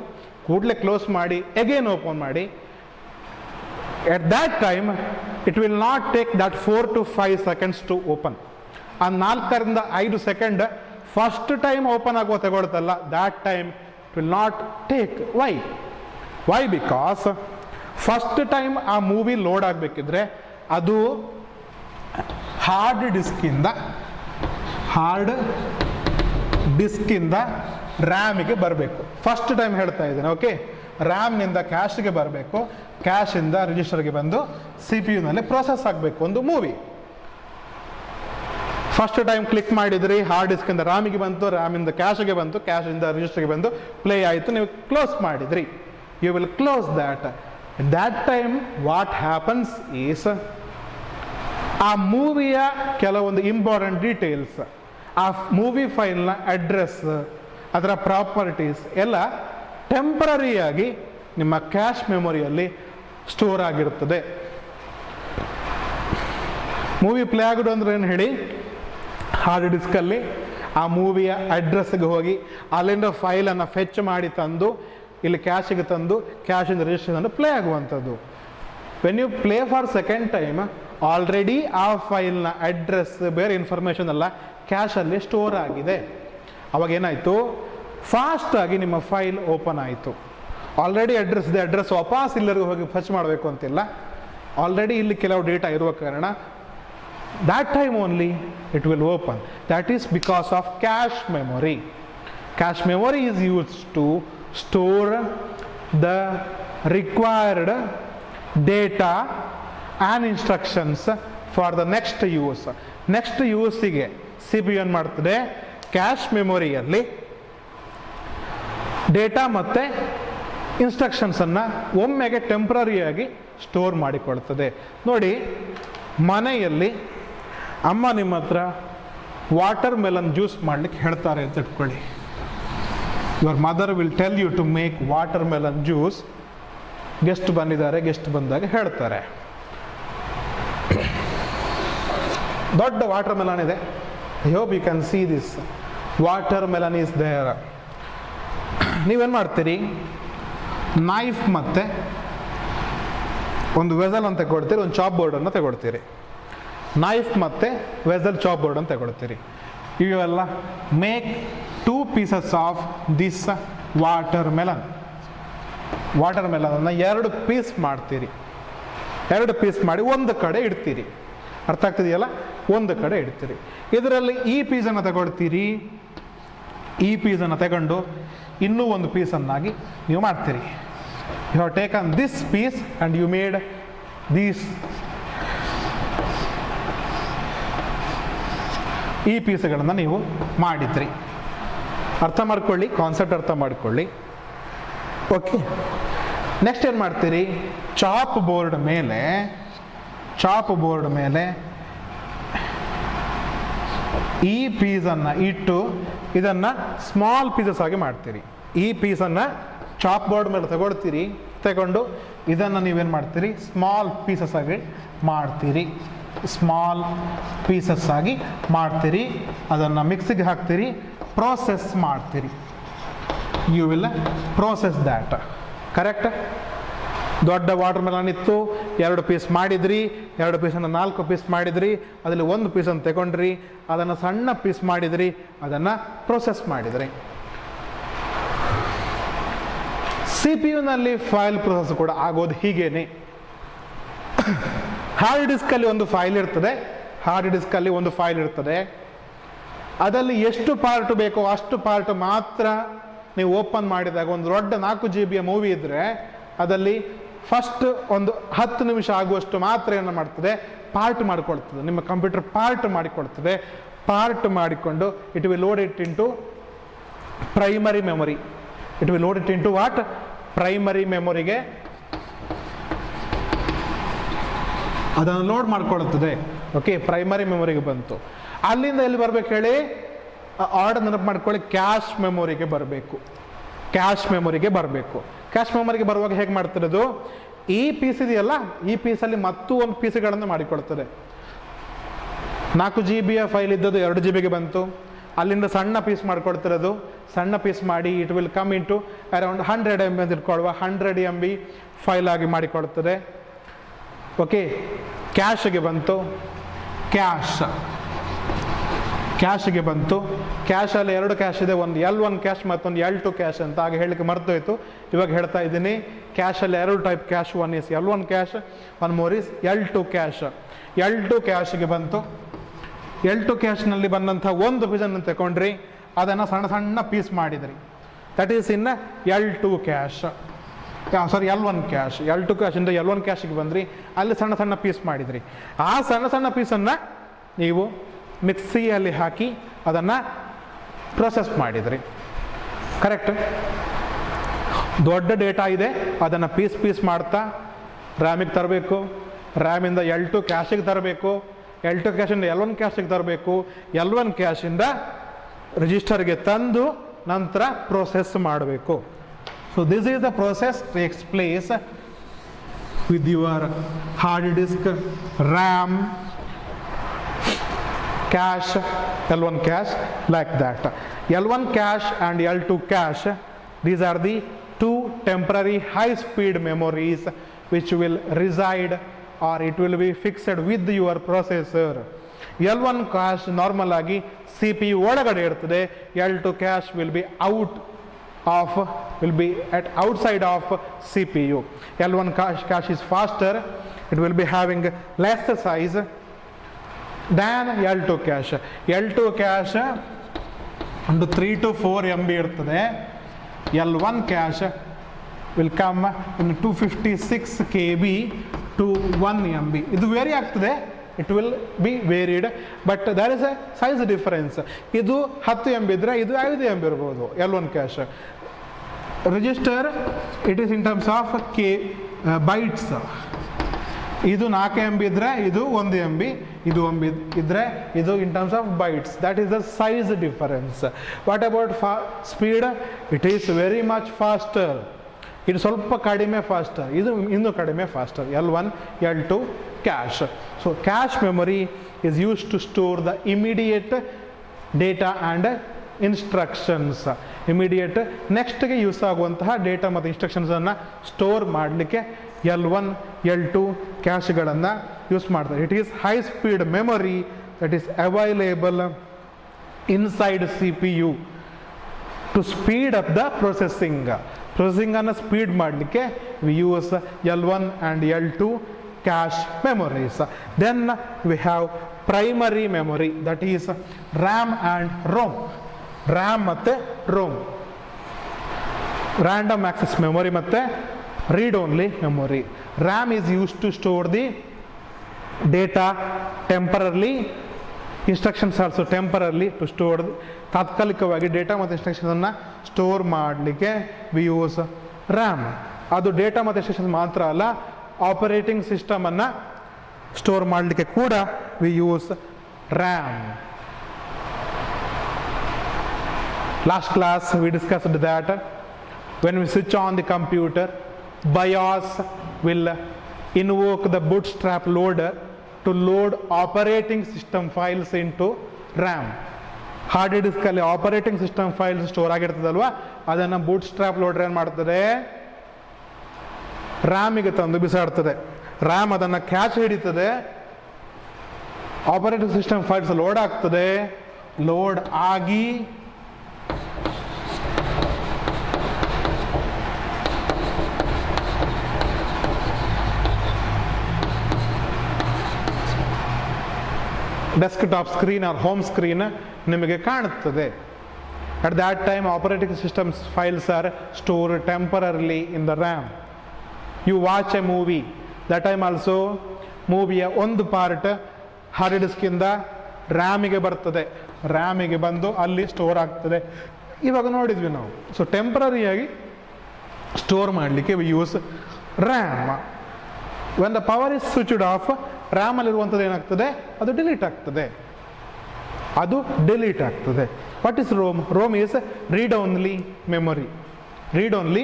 ಕೂಡಲೇ ಕ್ಲೋಸ್ ಮಾಡಿ ಅಗೇನ್ ಓಪನ್ ಮಾಡಿ. At that time it will not take that 4 to 5 seconds to open. ಆ 4 ರಿಂದ 5 ಸೆಕೆಂಡ್ ಫಸ್ಟ್ ಟೈಮ್ ಓಪನ್ ಆಗುವ ತಗೊಳ್ತಲ್ಲ, that time it will not take. Why because first time ಆ movie load ಆಗಬೇಕಿದ್ರೆ ಅದು hard ಡಿಸ್ಕಿಂದ ರ್ಯಾಮಿಗೆ ಬರಬೇಕು. First time ಹೇಳ್ತಾ ಇದ್ದೇನೆ, ಓಕೆ. ರ್ಯಾಮ್ನಿಂದ ಕ್ಯಾಶ್ಗೆ ಬರಬೇಕು, ಕ್ಯಾಶಿಂದ ರಿಜಿಸ್ಟರ್ಗೆ ಬಂದು CPU ನಲ್ಲಿ ಪ್ರೋಸೆಸ್ ಆಗಬೇಕು ಒಂದು ಮೂವಿ. ಫಸ್ಟ್ ಟೈಮ್ ಕ್ಲಿಕ್ ಮಾಡಿದ್ರಿ, ಹಾರ್ಡ್ ಡಿಸ್ಕಿಂದ ರ್ಯಾಮಿಗೆ ಬಂತು, ರ್ಯಾಮಿಂದ ಕ್ಯಾಶ್ಗೆ ಬಂತು, ಕ್ಯಾಶಿಂದ ರಿಜಿಸ್ಟರ್ಗೆ ಬಂದು ಪ್ಲೇ ಆಯಿತು, ನೀವು ಕ್ಲೋಸ್ ಮಾಡಿದ್ರಿ. You will close that. That time what happens is, ಆ ಮೂವಿಯ ಕೆಲವೊಂದು ಇಂಪಾರ್ಟೆಂಟ್ ಡೀಟೇಲ್ಸ್, ಆ ಮೂವಿ ಫೈಲ್ನ ಅಡ್ರೆಸ್, ಅದರ ಪ್ರಾಪರ್ಟೀಸ್ ಎಲ್ಲ ಟೆಂಪರರಿಯಾಗಿ ನಿಮ್ಮ ಕ್ಯಾಶ್ ಮೆಮೊರಿಯಲ್ಲಿ ಸ್ಟೋರ್ ಆಗಿರುತ್ತದೆ. ಮೂವಿ ಪ್ಲೇ ಆಗೋದು ಅಂದ್ರೆ ಏನು ಹೇಳಿ, ಹಾರ್ಡ್ ಡಿಸ್ಕಲ್ಲಿ ಆ ಮೂವಿಯ ಅಡ್ರೆಸ್ಗೆ ಹೋಗಿ ಅಲ್ಲಿಂದ ಫೈಲನ್ನು ಫೆಚ್ ಮಾಡಿ ತಂದು ಇಲ್ಲಿ ಕ್ಯಾಶಿಗೆ ತಂದು ಕ್ಯಾಶಿಂದ ರಿಜಿಸ್ಟ್ರೇಷನ್ ಪ್ಲೇ ಆಗುವಂಥದ್ದು. When you play for second time already ಆ ಫೈಲ್ನ ಅಡ್ರೆಸ್ ಬೇರೆ ಇನ್ಫಾರ್ಮೇಷನ್ ಎಲ್ಲ ಕ್ಯಾಶಲ್ಲಿ ಸ್ಟೋರ್ ಆಗಿದೆ. ಅವಾಗ ಏನಾಯಿತು, ಫಾಸ್ಟಾಗಿ ನಿಮ್ಮ ಫೈಲ್ ಓಪನ್ ಆಯಿತು. ಆಲ್ರೆಡಿ ಅಡ್ರೆಸ್ ವಾಪಸ್ ಎಲ್ಲರಿಗೂ ಹೋಗಿ ಫಚ್ ಮಾಡಬೇಕು ಅಂತಿಲ್ಲ, ಆಲ್ರೆಡಿ ಇಲ್ಲಿ ಕೆಲವು ಡೇಟಾ ಇರುವ ಕಾರಣ that time only it will open. That is because of cache memory. Cache memory is used to store the required data and instructions for the next use. Next use ಗೆ CPU ಏನು ಮಾಡ್ತದೆ, cash ಮೆಮೊರಿಯಲ್ಲಿ data ಮತ್ತು ಇನ್ಸ್ಟ್ರಕ್ಷನ್ಸನ್ನು ಒಮ್ಮೆಗೆ ಟೆಂಪ್ರರಿಯಾಗಿ store ಮಾಡಿಕೊಳ್ತದೆ. ನೋಡಿ, ಮನೆಯಲ್ಲಿ ಅಮ್ಮ ನಿಮ್ಮ ಹತ್ರ ವಾಟರ್ ಮೆಲನ್ ಜ್ಯೂಸ್ ಮಾಡಲಿಕ್ಕೆ ಹೇಳ್ತಾರೆ ಅಂತ ಇಟ್ಕೊಳ್ಳಿ. Your mother will tell you to make watermelon juice. Guest ಬಂದಿದ್ದಾರೆ, ಗೆಸ್ಟ್ ಬಂದಾಗ ಹೇಳ್ತಾರೆ. ದೊಡ್ಡ ವಾಟರ್ ಮೆಲನ್ ಇದೆ. I hope you can see this watermelon is there. ನೀವೇನು ಮಾಡ್ತೀರಿ, ನೈಫ್ ಮತ್ತು ಒಂದು ವೆಸಲ್ ಅಂತ ತಗೊಳ್ತೀರಿ, ಒಂದು ಚಾಪ್ ಬೋರ್ಡನ್ನು ತಗೊಳ್ತೀರಿ. ನೈಫ್ ಮತ್ತು ವೆಸಲ್ ಚಾಪ್ ಬೋರ್ಡ್ ಅಂತ ತಗೊಳ್ತೀರಿ. ಇವೆಲ್ಲ make 2 pieces of this watermelon. ವಾಟರ್ ಮೆಲನನ್ನು 2 ಪೀಸ್ ಮಾಡ್ತೀರಿ. 2 ಪೀಸ್ ಮಾಡಿ ಒಂದು ಕಡೆ ಇಡ್ತೀರಿ. ಅರ್ಥ ಆಗ್ತಿದೆಯಲ್ಲ, ಒಂದು ಕಡೆ ಇಡ್ತೀರಿ. ಇದರಲ್ಲಿ ಈ ಪೀಸನ್ನು ತಗೊಳ್ತೀರಿ, ಈ ಪೀಸನ್ನು ತಗೊಂಡು ಇನ್ನೂ ಒಂದು ಪೀಸನ್ನಾಗಿ ನೀವು ಮಾಡ್ತೀರಿ. You have taken this piece and you made these. ಈ ಪೀಸ್ಗಳನ್ನು ನೀವು ಮಾಡಿದ್ರಿ. ಅರ್ಥ ಮಾಡ್ಕೊಳ್ಳಿ, ಕಾನ್ಸೆಪ್ಟ್ ಅರ್ಥ ಮಾಡ್ಕೊಳ್ಳಿ. ಓಕೆ, ನೆಕ್ಸ್ಟ್ ಏನು ಮಾಡ್ತೀರಿ, ಚಾಪ್ ಬೋರ್ಡ್ ಮೇಲೆ ಈ ಪೀಸನ್ನು ಇಟ್ಟು ಇದನ್ನು ಸ್ಮಾಲ್ ಪೀಸಸ್ ಆಗಿ ಮಾಡ್ತೀರಿ. ಈ ಪೀಸನ್ನು ಚಾಪ್ ಬೋರ್ಡ್ ಮೇಲೆ ತಗೊಂಡು ಇದನ್ನು ನೀವೇನು ಮಾಡ್ತೀರಿ, ಸ್ಮಾಲ್ ಪೀಸಸ್ ಆಗಿ ಮಾಡ್ತೀರಿ. ಅದನ್ನು ಮಿಕ್ಸಿಗೆ ಹಾಕ್ತೀರಿ, ಪ್ರೋಸೆಸ್ ಮಾಡ್ತೀರಿ. You will process that. Correct? ದೊಡ್ಡ ವಾಟರ್ ಮೆಲನ್ ಇತ್ತು, 2 ಪೀಸ್ ಮಾಡಿದ್ರಿ, 2 ಪೀಸನ್ನು 4 ಪೀಸ್ ಮಾಡಿದ್ರಿ, ಅದರಲ್ಲಿ 1 ಪೀಸನ್ನು ತಗೊಂಡ್ರಿ, ಅದನ್ನು ಸಣ್ಣ ಪೀಸ್ ಮಾಡಿದ್ರಿ, ಅದನ್ನು ಪ್ರೋಸೆಸ್ ಮಾಡಿದ್ರಿ. CPU-ನಲ್ಲಿ ಫೈಲ್ ಪ್ರೋಸೆಸ್ ಕೂಡ ಆಗೋದು ಹೀಗೇನೆ. ಹಾರ್ಡ್ ಡಿಸ್ಕಲ್ಲಿ ಒಂದು ಫೈಲ್ ಇರ್ತದೆ. ಅದರಲ್ಲಿ ಎಷ್ಟು ಪಾರ್ಟ್ ಬೇಕೋ ಅಷ್ಟು ಪಾರ್ಟ್ ಮಾತ್ರ ನೀವು ಓಪನ್ ಮಾಡಿದಾಗ, ಒಂದು ದೊಡ್ಡ 4 GB ಮೂವಿ ಇದ್ದರೆ ಅದರಲ್ಲಿ ಫಸ್ಟ್ ಒಂದು 10 ನಿಮಿಷ ಆಗುವಷ್ಟು ಮಾತ್ರ ಏನು ಮಾಡ್ತದೆ, ಪಾರ್ಟ್ ಮಾಡಿಕೊಳ್ತದೆ. ನಿಮ್ಮ ಕಂಪ್ಯೂಟರ್ ಪಾರ್ಟ್ ಮಾಡಿಕೊಂಡು it will load it into primary memory. What? Primary ಮೆಮೊರಿಗೆ ಅದನ್ನು ಲೋಡ್ ಮಾಡ್ಕೊಳ್ಳುತ್ತದೆ. ಓಕೆ, ಪ್ರೈಮರಿ ಮೆಮೊರಿಗೆ ಬಂತು. ಅಲ್ಲಿಂದ ಎಲ್ಲಿ ಬರ್ಬೇಕು ಹೇಳಿ, ಆರ್ಡರ್ ನೆನಪು ಮಾಡ್ಕೊಳ್ಳಿ, ಕ್ಯಾಶ್ ಮೆಮೊರಿಗೆ ಬರಬೇಕು. ಕ್ಯಾಶ್ ಮೆಮೊರಿಗೆ ಬರುವಾಗ ಹೇಗೆ ಮಾಡ್ತಿರೋದು, ಈ ಪೀಸ್ ಇದೆಯಲ್ಲ, ಈ ಪೀಸಲ್ಲಿ ಮತ್ತೂ ಒಂದು ಪೀಸ್ಗಳನ್ನು ಮಾಡಿಕೊಡ್ತದೆ. 4 GB ಫೈಲ್ ಇದ್ದದ್ದು 2 GB ಬಂತು, ಅಲ್ಲಿಂದ ಸಣ್ಣ ಪೀಸ್ ಮಾಡಿಕೊಡ್ತಿರೋದು, ಸಣ್ಣ ಪೀಸ್ ಮಾಡಿ it will come into around 100 MB ಅಂತ ಇಟ್ಕೊಳ್ಳುವ, 100 MB ಫೈಲ್ ಆಗಿ ಮಾಡಿಕೊಡ್ತದೆ. ಓಕೆ, ಕ್ಯಾಶ್ಗೆ ಬಂತು, ಕ್ಯಾಶ್ಗೆ ಬಂತು. ಕ್ಯಾಶಲ್ಲಿ 2 ಕ್ಯಾಶ್ ಇದೆ, ಒಂದು L1 ಕ್ಯಾಶ್ ಮತ್ತೊಂದು L2 ಕ್ಯಾಶ್ ಅಂತ. ಆಗ ಹೇಳಲಿಕ್ಕೆ ಮರ್ತೋಯ್ತು, ಇವಾಗ ಹೇಳ್ತಾ ಇದ್ದೀನಿ. ಕ್ಯಾಶಲ್ಲಿ 2 type cash, one is L1 cash, one more is L2 cash. L2 ಕ್ಯಾಶ್ಗೆ ಬಂತು. L2 ಕ್ಯಾಶ್ನಲ್ಲಿ ಬಂದಂಥ ಒಂದು ಪೀಸನ್ನು ತಗೊಂಡ್ರಿ, ಅದನ್ನು ಸಣ್ಣ ಸಣ್ಣ ಪೀಸ್ ಮಾಡಿದ್ರಿ. That is in L2 cash, sorry L1 cash. L2 ಕ್ಯಾಶಿಂದ L1 ಕ್ಯಾಶಿಗೆ ಬಂದ್ರಿ, ಅಲ್ಲಿ ಸಣ್ಣ ಸಣ್ಣ ಪೀಸ್ ಮಾಡಿದ್ರಿ. ಆ ಸಣ್ಣ ಸಣ್ಣ ಪೀಸನ್ನು ನೀವು ಮಿಕ್ಸಿಯಲ್ಲಿ ಹಾಕಿ ಅದನ್ನು ಪ್ರೊಸೆಸ್ ಮಾಡಿದ್ರಿ. ಕರೆಕ್ಟ್? ದೊಡ್ಡ ಡೇಟಾ ಇದೆ, ಅದನ್ನು ಪೀಸ್ ಮಾಡ್ತಾ ರ್ಯಾಮಿಗೆ ತರಬೇಕು, ರ್ಯಾಮಿಂದ L2 ಕ್ಯಾಶಿಗೆ ತರಬೇಕು, L2 ಕ್ಯಾಶಿಂದ L1 ಕ್ಯಾಶಿಗೆ ತರಬೇಕು, L1 ಕ್ಯಾಶಿಂದ ರಿಜಿಸ್ಟರ್ಗೆ ತಂದು ನಂತರ ಪ್ರೊಸೆಸ್ ಮಾಡಬೇಕು. So this is the process takes place with your hard disc, RAM, cache, L1 cache, like that. L1 cache and L2 cache, these are the two temporary high speed memories which will reside or it will be fixed with your processor. L1 cache normal agi CPU ಒಳಗಡೆ ಇರ್ತದೆ, L2 cache will be at outside of CPU. L1 cache is faster, it will be having less size than L2 cache. L2 cache ಒಂದು 3 to 4 MB ಇರ್ತದೆ. L1 cache will come in 256 KB to 1 MB. ಇದು very ಆಗ್ತದೆ, it will be varied, but there is a size difference. ಇದು 10 MB ಇದ್ರೆ ಇದು 5 MB ಇರ್ಬೋದು L1 cache. Register, it is in terms of bytes. ಇದು 4 MB ಇದ್ರೆ ಇದು 1 MB, ಇದು 1 MB ಇದ್ರೆ ಇದು in terms of bytes. That is the size difference. What about speed? It is very much faster. ಇದು ಸ್ವಲ್ಪ ಕಡಿಮೆ ಫಾಸ್ಟರ್, ಇದು ಇನ್ನೂ ಕಡಿಮೆ faster. L1, L2 cache. So cache memory is used to store the immediate data and instructions. Immediate ನೆಕ್ಸ್ಟ್ಗೆ use ಆಗುವಂತಹ data ಮತ್ತು ಇನ್ಸ್ಟ್ರಕ್ಷನ್ಸನ್ನು ಸ್ಟೋರ್ ಮಾಡಲಿಕ್ಕೆ L1, L2 ಕ್ಯಾಶ್ಗಳನ್ನು ಯೂಸ್ ಮಾಡ್ತಾರೆ. It is high speed memory that is available inside CPU to speed up the ಪ್ರೊಸೆಸಿಂಗನ್ನು speed ಮಾಡಲಿಕ್ಕೆ we use L1 and L2 cache memories. Then we have primary memory that is RAM and ROM. RAM ಮತ್ತು ROM, random access memory ಮತ್ತು read only memory. RAM is used to store the data temporarily, instructions also temporarily to store. ತಾತ್ಕಾಲಿಕವಾಗಿ data ಮತ್ತು ಇನ್ಸ್ಟ್ರಕ್ಷನ್ಸನ್ನು store ಮಾಡಲಿಕ್ಕೆ we use RAM. ಅದು data ಮತ್ತು instructions ಮಾತ್ರ ಅಲ್ಲ, ಆಪರೇಟಿಂಗ್ ಸಿಸ್ಟಮನ್ನು ಸ್ಟೋರ್ ಮಾಡಲಿಕ್ಕೆ ಕೂಡ V use RAM. Last class we discussed that when we switch on the computer, BIOS will invoke the bootstrap loader to load operating system files into RAM. Hard ಡಿಸ್ಕಲ್ಲಿ operating system files store ಆಗಿರ್ತದಲ್ವ, ಅದನ್ನು bootstrap loader ಏನು ಮಾಡ್ತದೆ, ರ್ಯಾಮಿಗೆ ತಂದು ಬಿಸಾಡ್ತದೆ. RAM ಅದನ್ನು catch ಹಿಡಿತದೆ, ಆಪರೇಟಿಂಗ್ ಸಿಸ್ಟಮ್ ಫೈಲ್ಸ್ ಲೋಡ್ ಆಗ್ತದೆ. ಲೋಡ್ ಆಗಿ desktop screen or home screen ನಿಮಗೆ ಕಾಣುತ್ತದೆ. At that time operating systems files are store temporarily in the RAM. You watch a movie, that time also ಮೂವಿಯ ಒಂದು part hard ಡಿಸ್ಕಿಂದ ರ್ಯಾಮಿಗೆ ಬರ್ತದೆ, ರ್ಯಾಮಿಗೆ ಬಂದು ಅಲ್ಲಿ store ಆಗ್ತದೆ. ಇವಾಗ ನೋಡಿದ್ವಿ ನಾವು. ಸೊ ಟೆಂಪರರಿಯಾಗಿ ಸ್ಟೋರ್ ಮಾಡಲಿಕ್ಕೆ we use RAM. When the power is switched off, ರ್ಯಾಮಲ್ಲಿರುವಂಥದ್ದು ಏನಾಗ್ತದೆ, ಅದು ಡಿಲೀಟ್ ಆಗ್ತದೆ. What is ROM? ROM is read only memory. Read only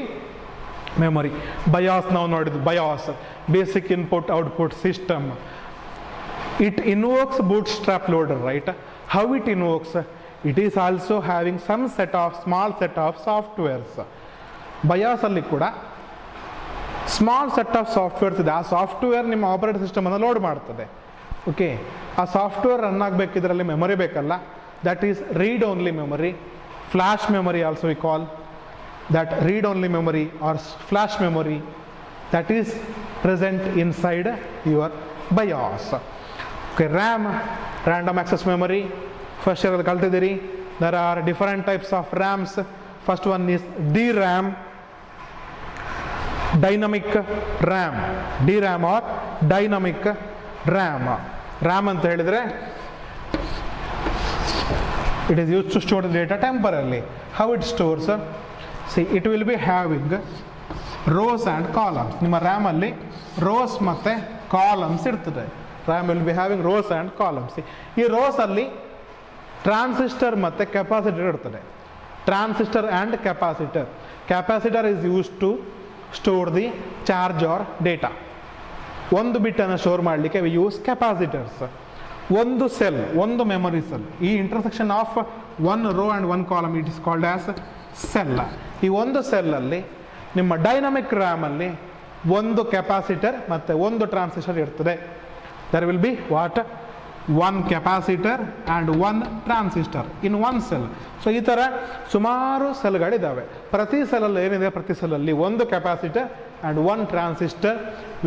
memory. BIOS ನಾವು ನೋಡಿದ್ದು, BIOS basic input output system. It invokes bootstrap loader, right? How it invokes? It is also having some small set of softwares. BIOS ಅಲ್ಲಿ ಕೂಡ small set of softwares ಇದೆ. ಆ software ನಿಮ್ಮ operating ಸಿಸ್ಟಮನ್ನು load ಮಾಡ್ತದೆ. Okay, ಆ software run ಆಗಬೇಕಿದ್ರಲ್ಲಿ memory ಬೇಕಲ್ಲ, that is read only memory. Flash memory also we call that read only memory or flash memory that is present inside your BIOS. Okay, RAM, random access memory. First year kaltidiri, there are different types of RAMs. First one is DRAM, dynamic RAM. DRAM or dynamic RAM. RAM anta helidre it is used to store the data temporarily. How it stores? See, it will be having rows and columns. ನಿಮ್ಮ RAM ಅಲ್ಲಿ rows ಮತ್ತು columns ಇರ್ತದೆ. RAM will be having rows and columns. ಈ rows ಅಲ್ಲಿ transistor ಮತ್ತು capacitor ಇರ್ತದೆ. Transistor and capacitor. Capacitor is use to store the charge or data. ಒಂದು ಬಿಟ್ಟನ್ನು ಸ್ಟೋರ್ ಮಾಡಲಿಕ್ಕೆ ವಿ ಯೂಸ್ ಕೆಪಾಸಿಟರ್ಸ್. ಒಂದು ಸೆಲ್, ಒಂದು ಮೆಮೊರಿ ಸೆಲ್. ಈ intersection of one row and one column it is called as cell. ಈ ಒಂದು ಸೆಲ್ಲಲ್ಲಿ ನಿಮ್ಮ dynamic ರ್ಯಾಮಲ್ಲಿ ಒಂದು ಕೆಪಾಸಿಟರ್ ಮತ್ತು ಒಂದು ಟ್ರಾನ್ಸಿಸ್ಟರ್ ಇರ್ತದೆ. There will be what? One capacitor and one transistor in one cell. So ಈ ಥರ ಸುಮಾರು ಸೆಲ್ಗಳಿದ್ದಾವೆ. ಪ್ರತಿ ಸೆಲ್ಲಲ್ಲಿ ಏನಿದೆ, ಪ್ರತಿ ಸೆಲ್ಲಲ್ಲಿ ಒಂದು capacitor and one transistor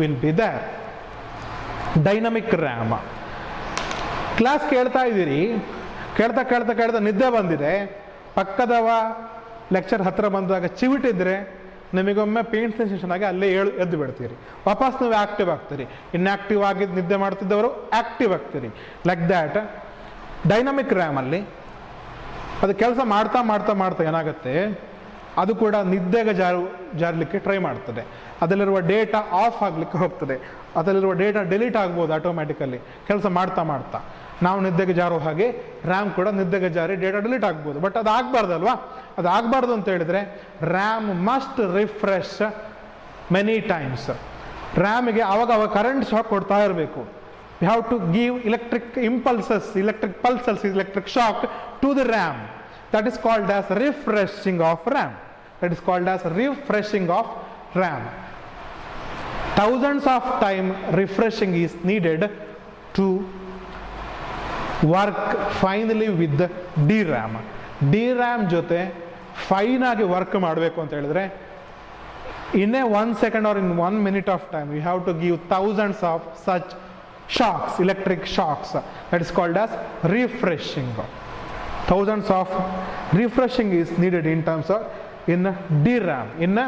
will be there. Dynamic RAM. Class ಕೇಳ್ತಾ ಇದ್ದೀರಿ, ಕೇಳ್ತಾ ನಿದ್ದೆ ಬಂದಿದೆ, ಪಕ್ಕದವ ಲೆಕ್ಚರ್ ಹತ್ತಿರ ಬಂದಾಗ ಚಿವಿಟಿದ್ರೆ ನಿಮಗೊಮ್ಮೆ ಪೇಂಟ್ ಸೆನ್ಸೇಷನ್ ಆಗಿ ಅಲ್ಲೇ ಎದ್ದು ಬಿಡ್ತೀರಿ. ವಾಪಸ್ ನೀವು ಆ್ಯಕ್ಟಿವ್ ಆಗ್ತೀರಿ. ಇನ್ಆ್ಯಕ್ಟಿವ್ ಆಗಿ ನಿದ್ದೆ ಮಾಡ್ತಿದ್ದವರು ಆ್ಯಕ್ಟಿವ್ ಆಗ್ತೀರಿ. ಲೈಕ್ ದ್ಯಾಟ್ ಡೈನಮಿಕ್ ರ್ಯಾಮಲ್ಲಿ ಅದು ಕೆಲಸ ಮಾಡ್ತಾ ಏನಾಗುತ್ತೆ, ಅದು ಕೂಡ ನಿದ್ದೆಗೆ ಜಾರಲಿಕ್ಕೆ ಟ್ರೈ ಮಾಡ್ತದೆ. ಅದರಲ್ಲಿರುವ ಡೇಟಾ ಆಫ್ ಆಗಲಿಕ್ಕೆ ಹೋಗ್ತದೆ. ಅದರಲ್ಲಿರುವ ಡೇಟಾ ಡಿಲೀಟ್ ಆಗ್ಬೋದು ಆಟೋಮ್ಯಾಟಿಕಲಿ ಕೆಲಸ ಮಾಡ್ತಾ. ನಾವು ನಿದ್ದೆಗೆ ಜಾರೋ ಹಾಗೆ ರ್ಯಾಮ್ ಕೂಡ ನಿದ್ದೆಗೆ ಜಾರಿ ಡೇಟಾ ಡಿಲೀಟ್ ಆಗ್ಬೋದು. ಬಟ್ ಅದು ಆಗಬಾರ್ದಲ್ವಾ? ಅದು ಆಗಬಾರ್ದು ಅಂತ ಹೇಳಿದರೆ RAM must refresh many times. ರ್ಯಾಮಿಗೆ ಅವಾಗ ಕರೆಂಟ್ ಶಾಕ್ ಕೊಡ್ತಾ ಇರಬೇಕು. You have to give electric pulses, electric shock to the RAM. That is called as refreshing of RAM. Thousands of time refreshing is needed to work finally with DRAM. DRAM ಜೊತೆ fine ಆಗಿ work ಮಾಡಬೇಕು ಅಂತ ಹೇಳಿದ್ರೆ ಇನ್ 1 second or in 1 minute of time you have to give thousands of such shocks, electric shocks. That is called as refreshing. Thousands of refreshing is needed in terms of in DRAM, in a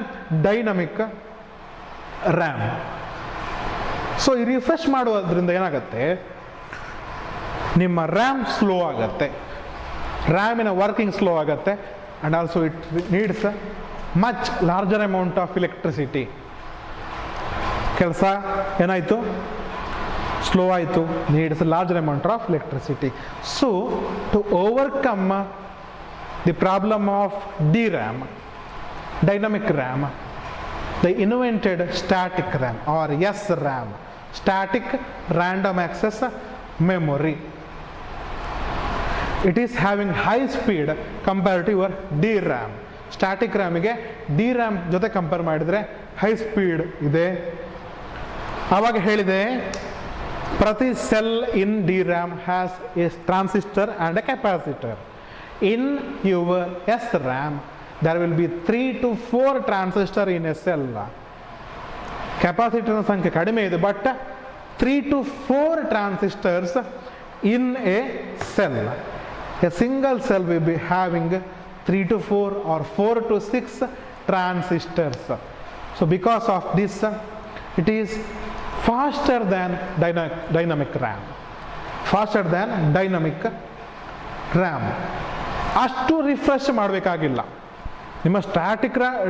dynamic RAM. So ಈ refresh ಮಾಡೋದ್ರಿಂದ ಏನಾಗುತ್ತೆ, ನಿಮ್ಮ RAM slow ಆಗುತ್ತೆ, ರ್ಯಾಮಿನ working slow ಆಗುತ್ತೆ, and also it needs much larger amount of electricity. ಕೆಲಸ ಏನಾಯಿತು, slow ಆಯಿತು, needs larger amount of electricity. So to overcome the problem of DRAM, dynamic RAM, they invented static RAM or SRAM, static random access memory. It is having high speed compared to your DRAM. Static RAM ಗೆ DRAM ಜೊತೆ compare ಮಾಡಿದರೆ high speed ಇದೆ. ಆವಾಗ ಹೇಳಿದೆ ಪ್ರತಿ cell in DRAM has A transistor and A capacitor. In your SRAM there will be 3 to 4 transistor in a cell. ಕೆಪಾಸಿಟರ್ನ ಸಂಖ್ಯೆ ಕಡಿಮೆ ಇದೆ, but 3 to 4 transistors in a cell. A single cell will be having 3 to 4 or 4 to 6 transistors. So because of this it is faster than dynamic RAM. ಅಷ್ಟು refresh ಮಾಡಬೇಕಾಗಿಲ್ಲ. ನಿಮ್ಮ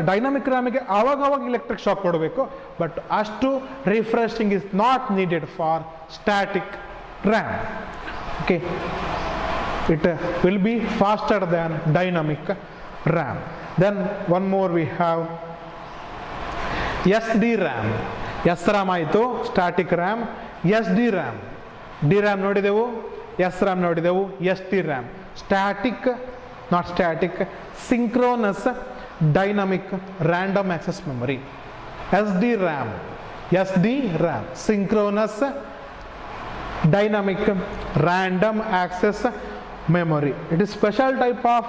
dynamic ರ್ಯಾಮಿಗೆ ಆವಾಗ electric shock ಕೊಡಬೇಕು, but ಅಷ್ಟು refreshing is not needed for static RAM. Okay, it will be faster than dynamic RAM. Then one more we have S D RAM, S RAM ಆಯಿತು, static RAM, S D RAM. D RAM ನೋಡಿದೆವು, S RAM ನೋಡಿದೆವು, S D RAM. Static, not static, synchronous dynamic random access memory. S D RAM, S D RAM, synchronous dynamic random access memory. It is special type of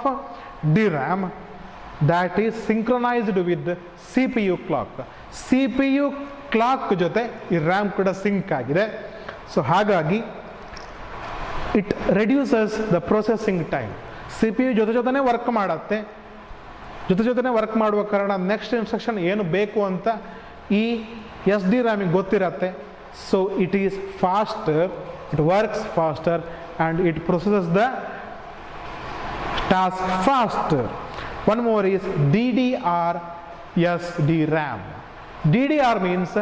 DRAM that is synchronized with CPU clock. CPU clock ಜೊತೆ ಈ RAM ಕೂಡ sync ಆಗಿದೆ. So ಹಾಗಾಗಿ it reduces the processing time. CPU ಜೊತೆನೇ work ಮಾಡುತ್ತೆ, ಜೊತೆನೇ work ಮಾಡುವ ಕಾರಣ ನೆಕ್ಸ್ಟ್ ಇನ್ಸ್ಟ್ರಕ್ಷನ್ ಏನು ಬೇಕು ಅಂತ ಈ ಎಸ್ ಡಿ ರ್ಯಾಮಿಗೆ ಗೊತ್ತಿರತ್ತೆ. So it is faster, it works faster and it processes the task faster. One more is DDR SDRAM. DDR means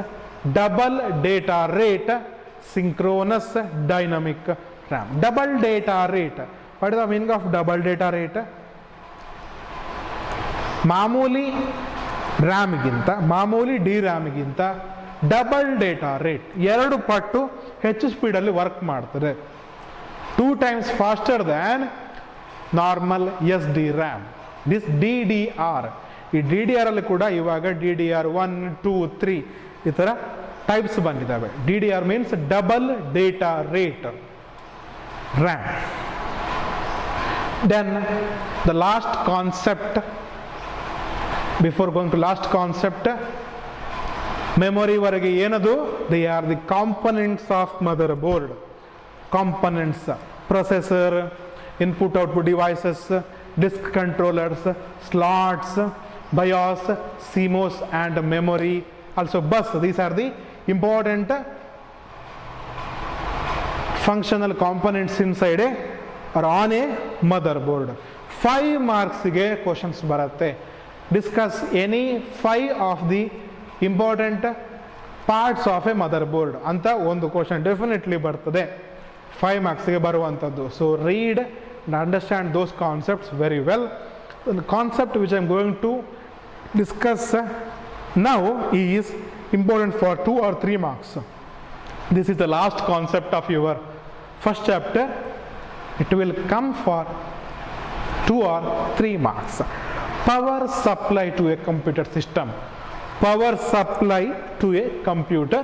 double data rate synchronous dynamic RAM. Double data rate. What is the meaning of double data rate? ಮಾಮೂಲಿ ರ್ಯಾಮ್ಗಿಂತ, ಮಾಮೂಲಿ D ರ್ಯಾಮ್ಗಿಂತ double data rate, 2 ಪಟ್ಟು ಹೆಚ್ಚು ಸ್ಪೀಡಲ್ಲಿ work ಮಾಡ್ತದೆ. 2 times faster than normal S D RAM. This D D R. ಈ D D R ಅಲ್ಲಿ ಕೂಡ ಇವಾಗ ಡಿ ಡಿ ಆರ್ 1, 2, 3 ಈ ಥರ ಟೈಪ್ಸ್ ಬಂದಿದ್ದಾವೆ. D D R means double data rate RAM. Then the last concept, before going to last concept, memory ವರೆಗೆ ಏನದು? They are the components of motherboard. Components, processor, input output devices, disk controllers, slots, BIOS, CMOS and memory, also bus. These are the important functional components inside or on a motherboard. 5 ಮಾರ್ಕ್ಸ್ಗೆ questions ಬರುತ್ತೆ. Discuss any 5 of the important parts of A mother board ಅಂತ ಒಂದು question definitely ಬರ್ತದೆ, 5 ಮಾರ್ಕ್ಸ್ಗೆ ಬರುವಂಥದ್ದು. So read and understand those concepts very well. The concept which I am going to discuss now is important for 2 or 3 marks. This is the last concept of your first chapter. It will come for 2 or 3 marks. Power supply to a computer system. Power supply to a computer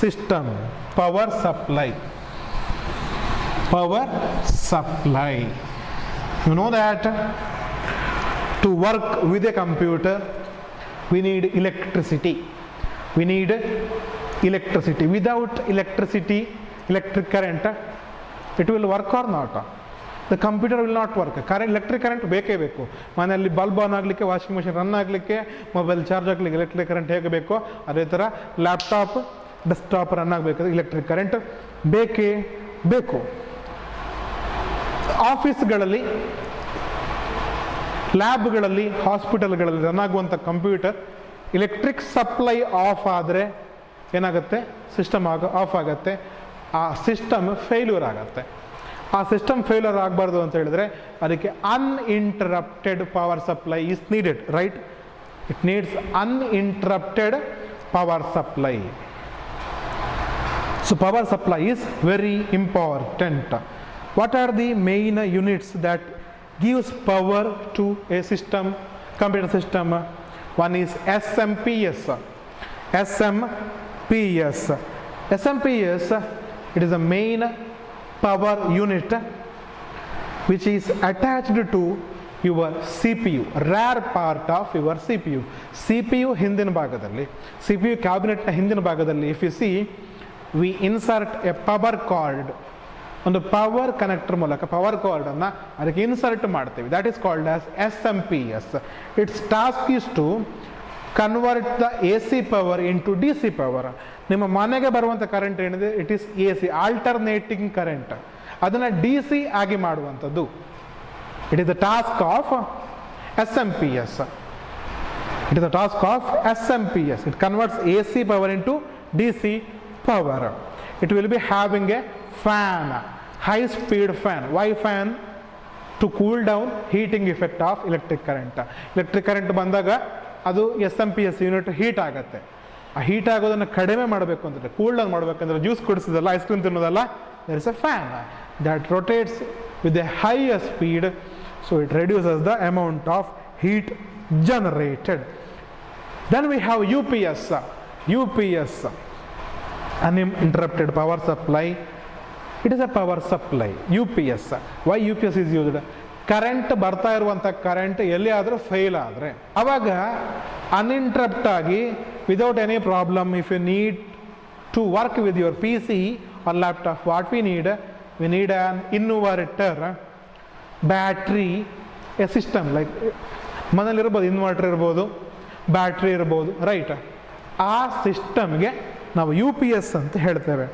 system. Power supply. Power supply. You know that to work with a computer we need electricity. We need electricity. Without electricity, electric current, it will work or not? The computer will not work. Current, electric current ಬೇಕೇ ಬೇಕು. ಮನೆಯಲ್ಲಿ bulb on ಆಗಲಿಕ್ಕೆ, washing machine run ಆಗಲಿಕ್ಕೆ, mobile charge ಆಗಲಿಕ್ಕೆ electric current ಹೇಗೆ ಬೇಕೋ ಅದೇ ಥರ ಲ್ಯಾಪ್ಟಾಪ್, ಡೆಸ್ಕ್ಟಾಪ್ ರನ್ ಆಗಬೇಕಾದ್ರೆ ಎಲೆಕ್ಟ್ರಿಕ್ ಕರೆಂಟ್ ಬೇಕೇ ಬೇಕು. ಆಫೀಸ್ಗಳಲ್ಲಿ, ಲ್ಯಾಬ್ಗಳಲ್ಲಿ, ಹಾಸ್ಪಿಟಲ್ಗಳಲ್ಲಿ ರನ್ ಆಗುವಂಥ ಕಂಪ್ಯೂಟರ್ ಎಲೆಕ್ಟ್ರಿಕ್ ಸಪ್ಲೈ ಆಫ್ ಆದರೆ ಏನಾಗುತ್ತೆ? ಸಿಸ್ಟಮ್ ಆಫ್ ಆಗುತ್ತೆ, ಆ ಸಿಸ್ಟಮ್ ಫೇಲ್ಯೂರ್ ಆಗುತ್ತೆ. ಆ ಸಿಸ್ಟಮ್ ಫೇಲ್ಯೂರ್ ಆಗಬಾರ್ದು ಅಂತ ಹೇಳಿದ್ರೆ ಅದಕ್ಕೆ uninterrupted power supply is needed, right? It needs uninterrupted power supply. So power supply is very important. What are the main units that gives power to a system, computer system? One is SMPS. SMPS. SMPS, it is a main power unit which is attached to your CPU, rare part of your CPU. CPU ಹಿಂದಿನ ಭಾಗದಲ್ಲಿ, CPU ಕ್ಯಾಬಿನೆಟ್ನ ಹಿಂದಿನ ಭಾಗದಲ್ಲಿ if you see, we insert a power cord. ಒಂದು power connector ಮೂಲಕ power ಕಾರ್ಡನ್ನು ಅದಕ್ಕೆ insert ಮಾಡ್ತೀವಿ. That is called as SMPS. Its task is to convert the AC power into DC power. ನಿಮ್ಮ ಮನೆಗೆ ಬರುವಂಥ ಕರೆಂಟ್ ಏನಿದೆ it is AC, alternating current, ಅದನ್ನು DC ಆಗಿ ಮಾಡುವಂಥದ್ದು. It is the task of SMPS. It is the task of SMPS. It converts AC power into DC power. It will be having a fan, high speed fan. Why fan? To cool down heating effect of electric current. Electric current ಬಂದಾಗ ಅದು SMPS unit heat ಆಗುತ್ತೆ. ಆ heat ಆಗೋದನ್ನು ಕಡಿಮೆ ಮಾಡಬೇಕು ಅಂತಂದರೆ, cool down ಮಾಡಬೇಕಂದ್ರೆ juice ಕುಡಿಸೋದಲ್ಲ, ಐಸ್ ಕ್ರೀಮ್ ತಿನ್ನೋದಲ್ಲ, there is a fan that rotates with a higher speed, so it reduces the amount of heat generated. Then we have UPS. UPS, uninterrupted power supply. It is a power supply. UPS. Why UPS is used? Current ಬರ್ತಾ ಇರುವಂಥ current ಎಲ್ಲಿ ಆದರೂ fail ಆದರೆ ಆವಾಗ uninterrupt ಆಗಿ without any problem, if you need to work with your PC or laptop, what we need an inverter, battery, a system like ಮನೇಲಿರ್ಬೋದು, inverter ಇರ್ಬೋದು, battery ಇರ್ಬೋದು, ರೈಟ್. ಆ ಸಿಸ್ಟಮ್ಗೆ ನಾವು UPS ಅಂತ ಹೇಳ್ತೇವೆ.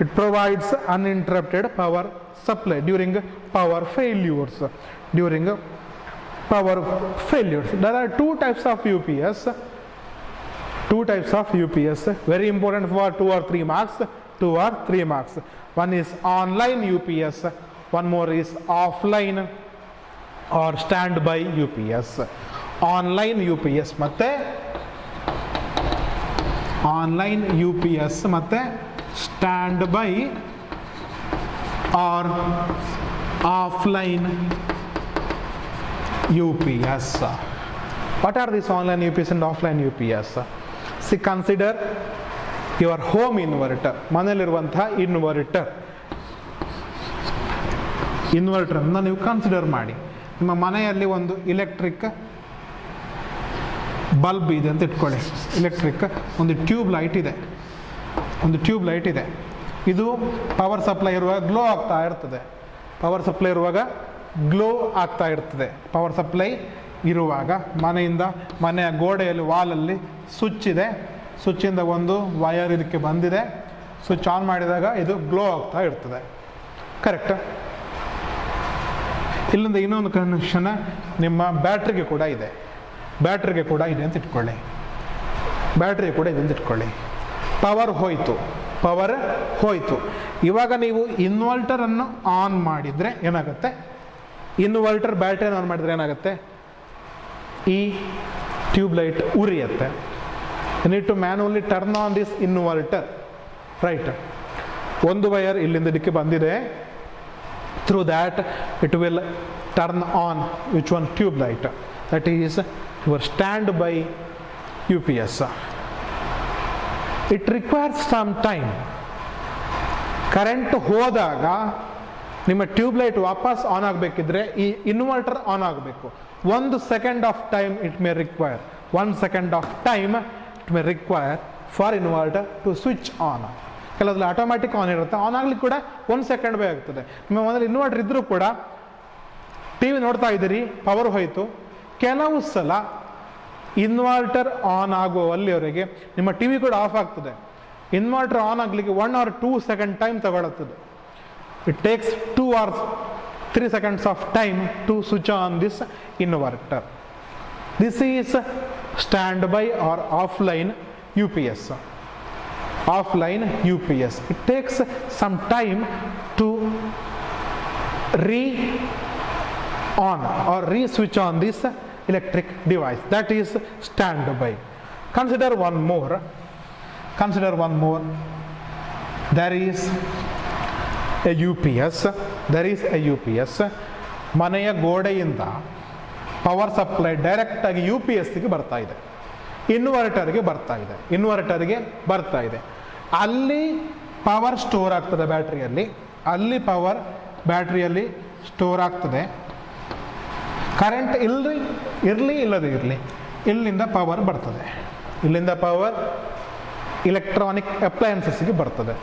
It provides uninterrupted power supply during power failures. There are two types of UPS. Very important for 2 or 3 marks. One is online UPS, one more is offline or standby UPS. Online UPS ಮತ್ತೆ standby or offline UPS. What are these online UPS and offline UPS? See, consider your home inverter. ಮನೆಯಲ್ಲಿರುವಂತಹ inverter ಅನ್ನು ನೀವು consider ಮಾಡಿ. ನಿಮ್ಮ ಮನೆಯಲ್ಲಿ ಒಂದು electric bulb ಇದೆ ಅಂತ ಇಟ್ಕೊಳ್ಳಿ. ಒಂದು ಟ್ಯೂಬ್ ಲೈಟ್ ಇದೆ. ಇದು ಪವರ್ ಸಪ್ಲೈ ಇರುವಾಗ ಗ್ಲೋ ಆಗ್ತಾ ಇರ್ತದೆ. ಪವರ್ ಸಪ್ಲೈ ಇರುವಾಗ ಮನೆಯ ಗೋಡೆಯಲ್ಲಿ, ವಾಲಲ್ಲಿ ಸ್ವಿಚ್ ಇದೆ. ಸ್ವಿಚ್ಚಿಂದ ಒಂದು ವಯರ್ ಇದಕ್ಕೆ ಬಂದಿದೆ. ಸ್ವಿಚ್ ಆನ್ ಮಾಡಿದಾಗ ಇದು ಗ್ಲೋ ಆಗ್ತಾ ಇರ್ತದೆ, ಕರೆಕ್ಟ್? ಇಲ್ಲಿಂದ ಇನ್ನೊಂದು ಕನೆಕ್ಷನ್ ನಿಮ್ಮ ಬ್ಯಾಟ್ರಿಗೆ ಕೂಡ ಇದೆ ಅಂತ ಇಟ್ಕೊಳ್ಳಿ. ಪವರ್ ಹೋಯಿತು. ಇವಾಗ ನೀವು ಇನ್ವರ್ಟರನ್ನು ಆನ್ ಮಾಡಿದರೆ ಏನಾಗುತ್ತೆ? ಬ್ಯಾಟ್ರಿಯನ್ನು ಆನ್ ಮಾಡಿದರೆ ಏನಾಗುತ್ತೆ? ಈ ಟ್ಯೂಬ್ ಲೈಟ್ ಉರಿಯುತ್ತೆ. You need to manually turn on this inverter, right? ಒಂದು ವಯರ್ ಇಲ್ಲಿಂದ ಇದಕ್ಕೆ ಬಂದಿದೆ. Through that it will turn on which one tube light, that is your stand by UPS. It requires some time. Current ಹೋದಾಗ ನಿಮ್ಮ tube light ವಾಪಸ್ on ಆಗಬೇಕಿದ್ರೆ ಈ inverter on ಆಗಬೇಕು. 1 second of time it may require. 1 second of time it may require for inverter to switch on. ಕೆಲವೊಂದು automatic on ಇರುತ್ತೆ, on ಆಗ್ಲಿಕ್ಕೆ ಕೂಡ 1 second ಬೇಕಾಗ್ತದೆ. ನಿಮ್ಮ ಮನೇಲಿ ಇನ್ವರ್ಟರ್ ಇದ್ರೂ ಕೂಡ TV ನೋಡ್ತಾ ಇದ್ದೀರಿ, ಪವರ್ ಹೋಯಿತು. ಕೆಲವು ಸಲ ಇನ್ವರ್ಟರ್ ಆನ್ ಆಗುವಲ್ಲಿವರೆಗೆ ನಿಮ್ಮ TV ಕೂಡ ಆಫ್ ಆಗ್ತದೆ. ಇನ್ವರ್ಟರ್ ಆನ್ ಆಗಲಿಕ್ಕೆ 1 or 2 second ಟೈಮ್ ತಗೊಳ್ಳುತ್ತದೆ. It takes 2 or 3 seconds of time to switch on this inverter. This is standby or offline UPS. It takes some time to re-on or re-switch on this electric device. That is standby. Consider one more. There is a UPS. ಮನೆಯ ಗೋಡೆಯಿಂದ power supply direct ಆಗಿ UPSಗೆ ಬರ್ತಾ ಇದೆ, ಇನ್ವರ್ಟರ್ಗೆ ಬರ್ತಾ ಇದೆ. ಅಲ್ಲಿ power store ಆಗ್ತದೆ ಬ್ಯಾಟ್ರಿಯಲ್ಲಿ store ಆಗ್ತದೆ. Current ಇರಲಿ ಇಲ್ಲಿಂದ ಪವರ್ ಬರ್ತದೆ. ಇಲೆಕ್ಟ್ರಾನಿಕ್ ಅಪ್ಲಯನ್ಸಸ್ಗೆ ಬರ್ತದೆ.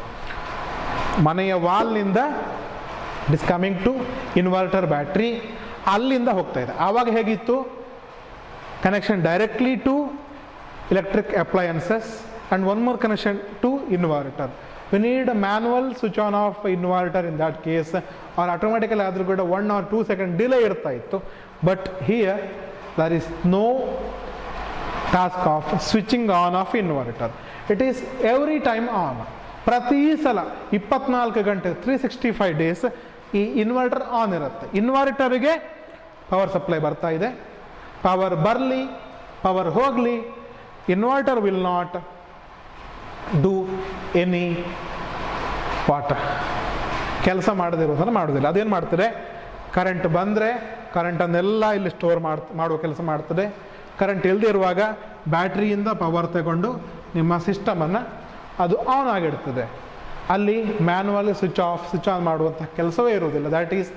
ಮನೆಯ ವಾಲ್ನಿಂದ it is coming to inverter battery, ಅಲ್ಲಿಂದ ಹೋಗ್ತಾ ಇದೆ. ಆವಾಗ ಹೇಗಿತ್ತು? Connection directly to electric appliances and one more connection to inverter. We need a manual switch on off inverter in that case, or automatically ಆದರೂ ಕೂಡ 1 or 2 second delay ಇರ್ತಾ ಇತ್ತು. But here there is no task of switching on of inverter. It is every time on. ಪ್ರತಿ ಸಲ 24 ಗಂಟೆ 365 days ಈ inverter on ಇರುತ್ತೆ. ಇನ್ವರ್ಟರ್ಗೆ power supply ಬರ್ತಾ ಇದೆ. ಪವರ್ ಬರಲಿ ಪವರ್ ಹೋಗಲಿ, inverter will not do any what ಕೆಲಸ ಮಾಡದಿರೋದನ್ನು ಮಾಡೋದಿಲ್ಲ. ಅದೇನು ಮಾಡ್ತದೆ, ಕರೆಂಟ್ ಬಂದರೆ ಕರೆಂಟನ್ನೆಲ್ಲ ಇಲ್ಲಿ ಸ್ಟೋರ್ ಮಾಡುವ ಕೆಲಸ ಮಾಡ್ತದೆ. ಕರೆಂಟ್ ಇಲ್ಲದೆ ಇರುವಾಗ ಬ್ಯಾಟ್ರಿಯಿಂದ ಪವರ್ ತಗೊಂಡು ನಿಮ್ಮ ಸಿಸ್ಟಮನ್ನು ಅದು ಆನ್ ಆಗಿಡ್ತದೆ. ಅಲ್ಲಿ manually switch off switch on ಮಾಡುವಂಥ ಕೆಲಸವೇ ಇರುವುದಿಲ್ಲ. That is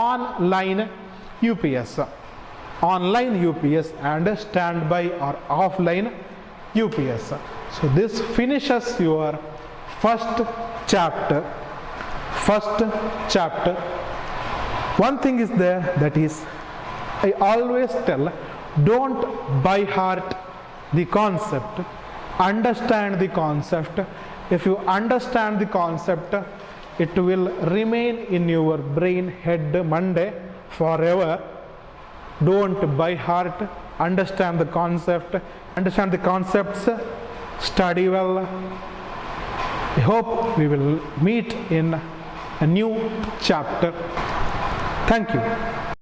online U P S. Online U P S and stand by or offline U P S. So this finishes your first chapter. One thing is there, that is, I always tell, don't by heart the concept, understand the concept. If you understand the concept, it will remain in your brain, head, Monday forever. Don't by heart, understand the concept, understand the concepts, study well. I hope we will meet in a new chapter. Thank you.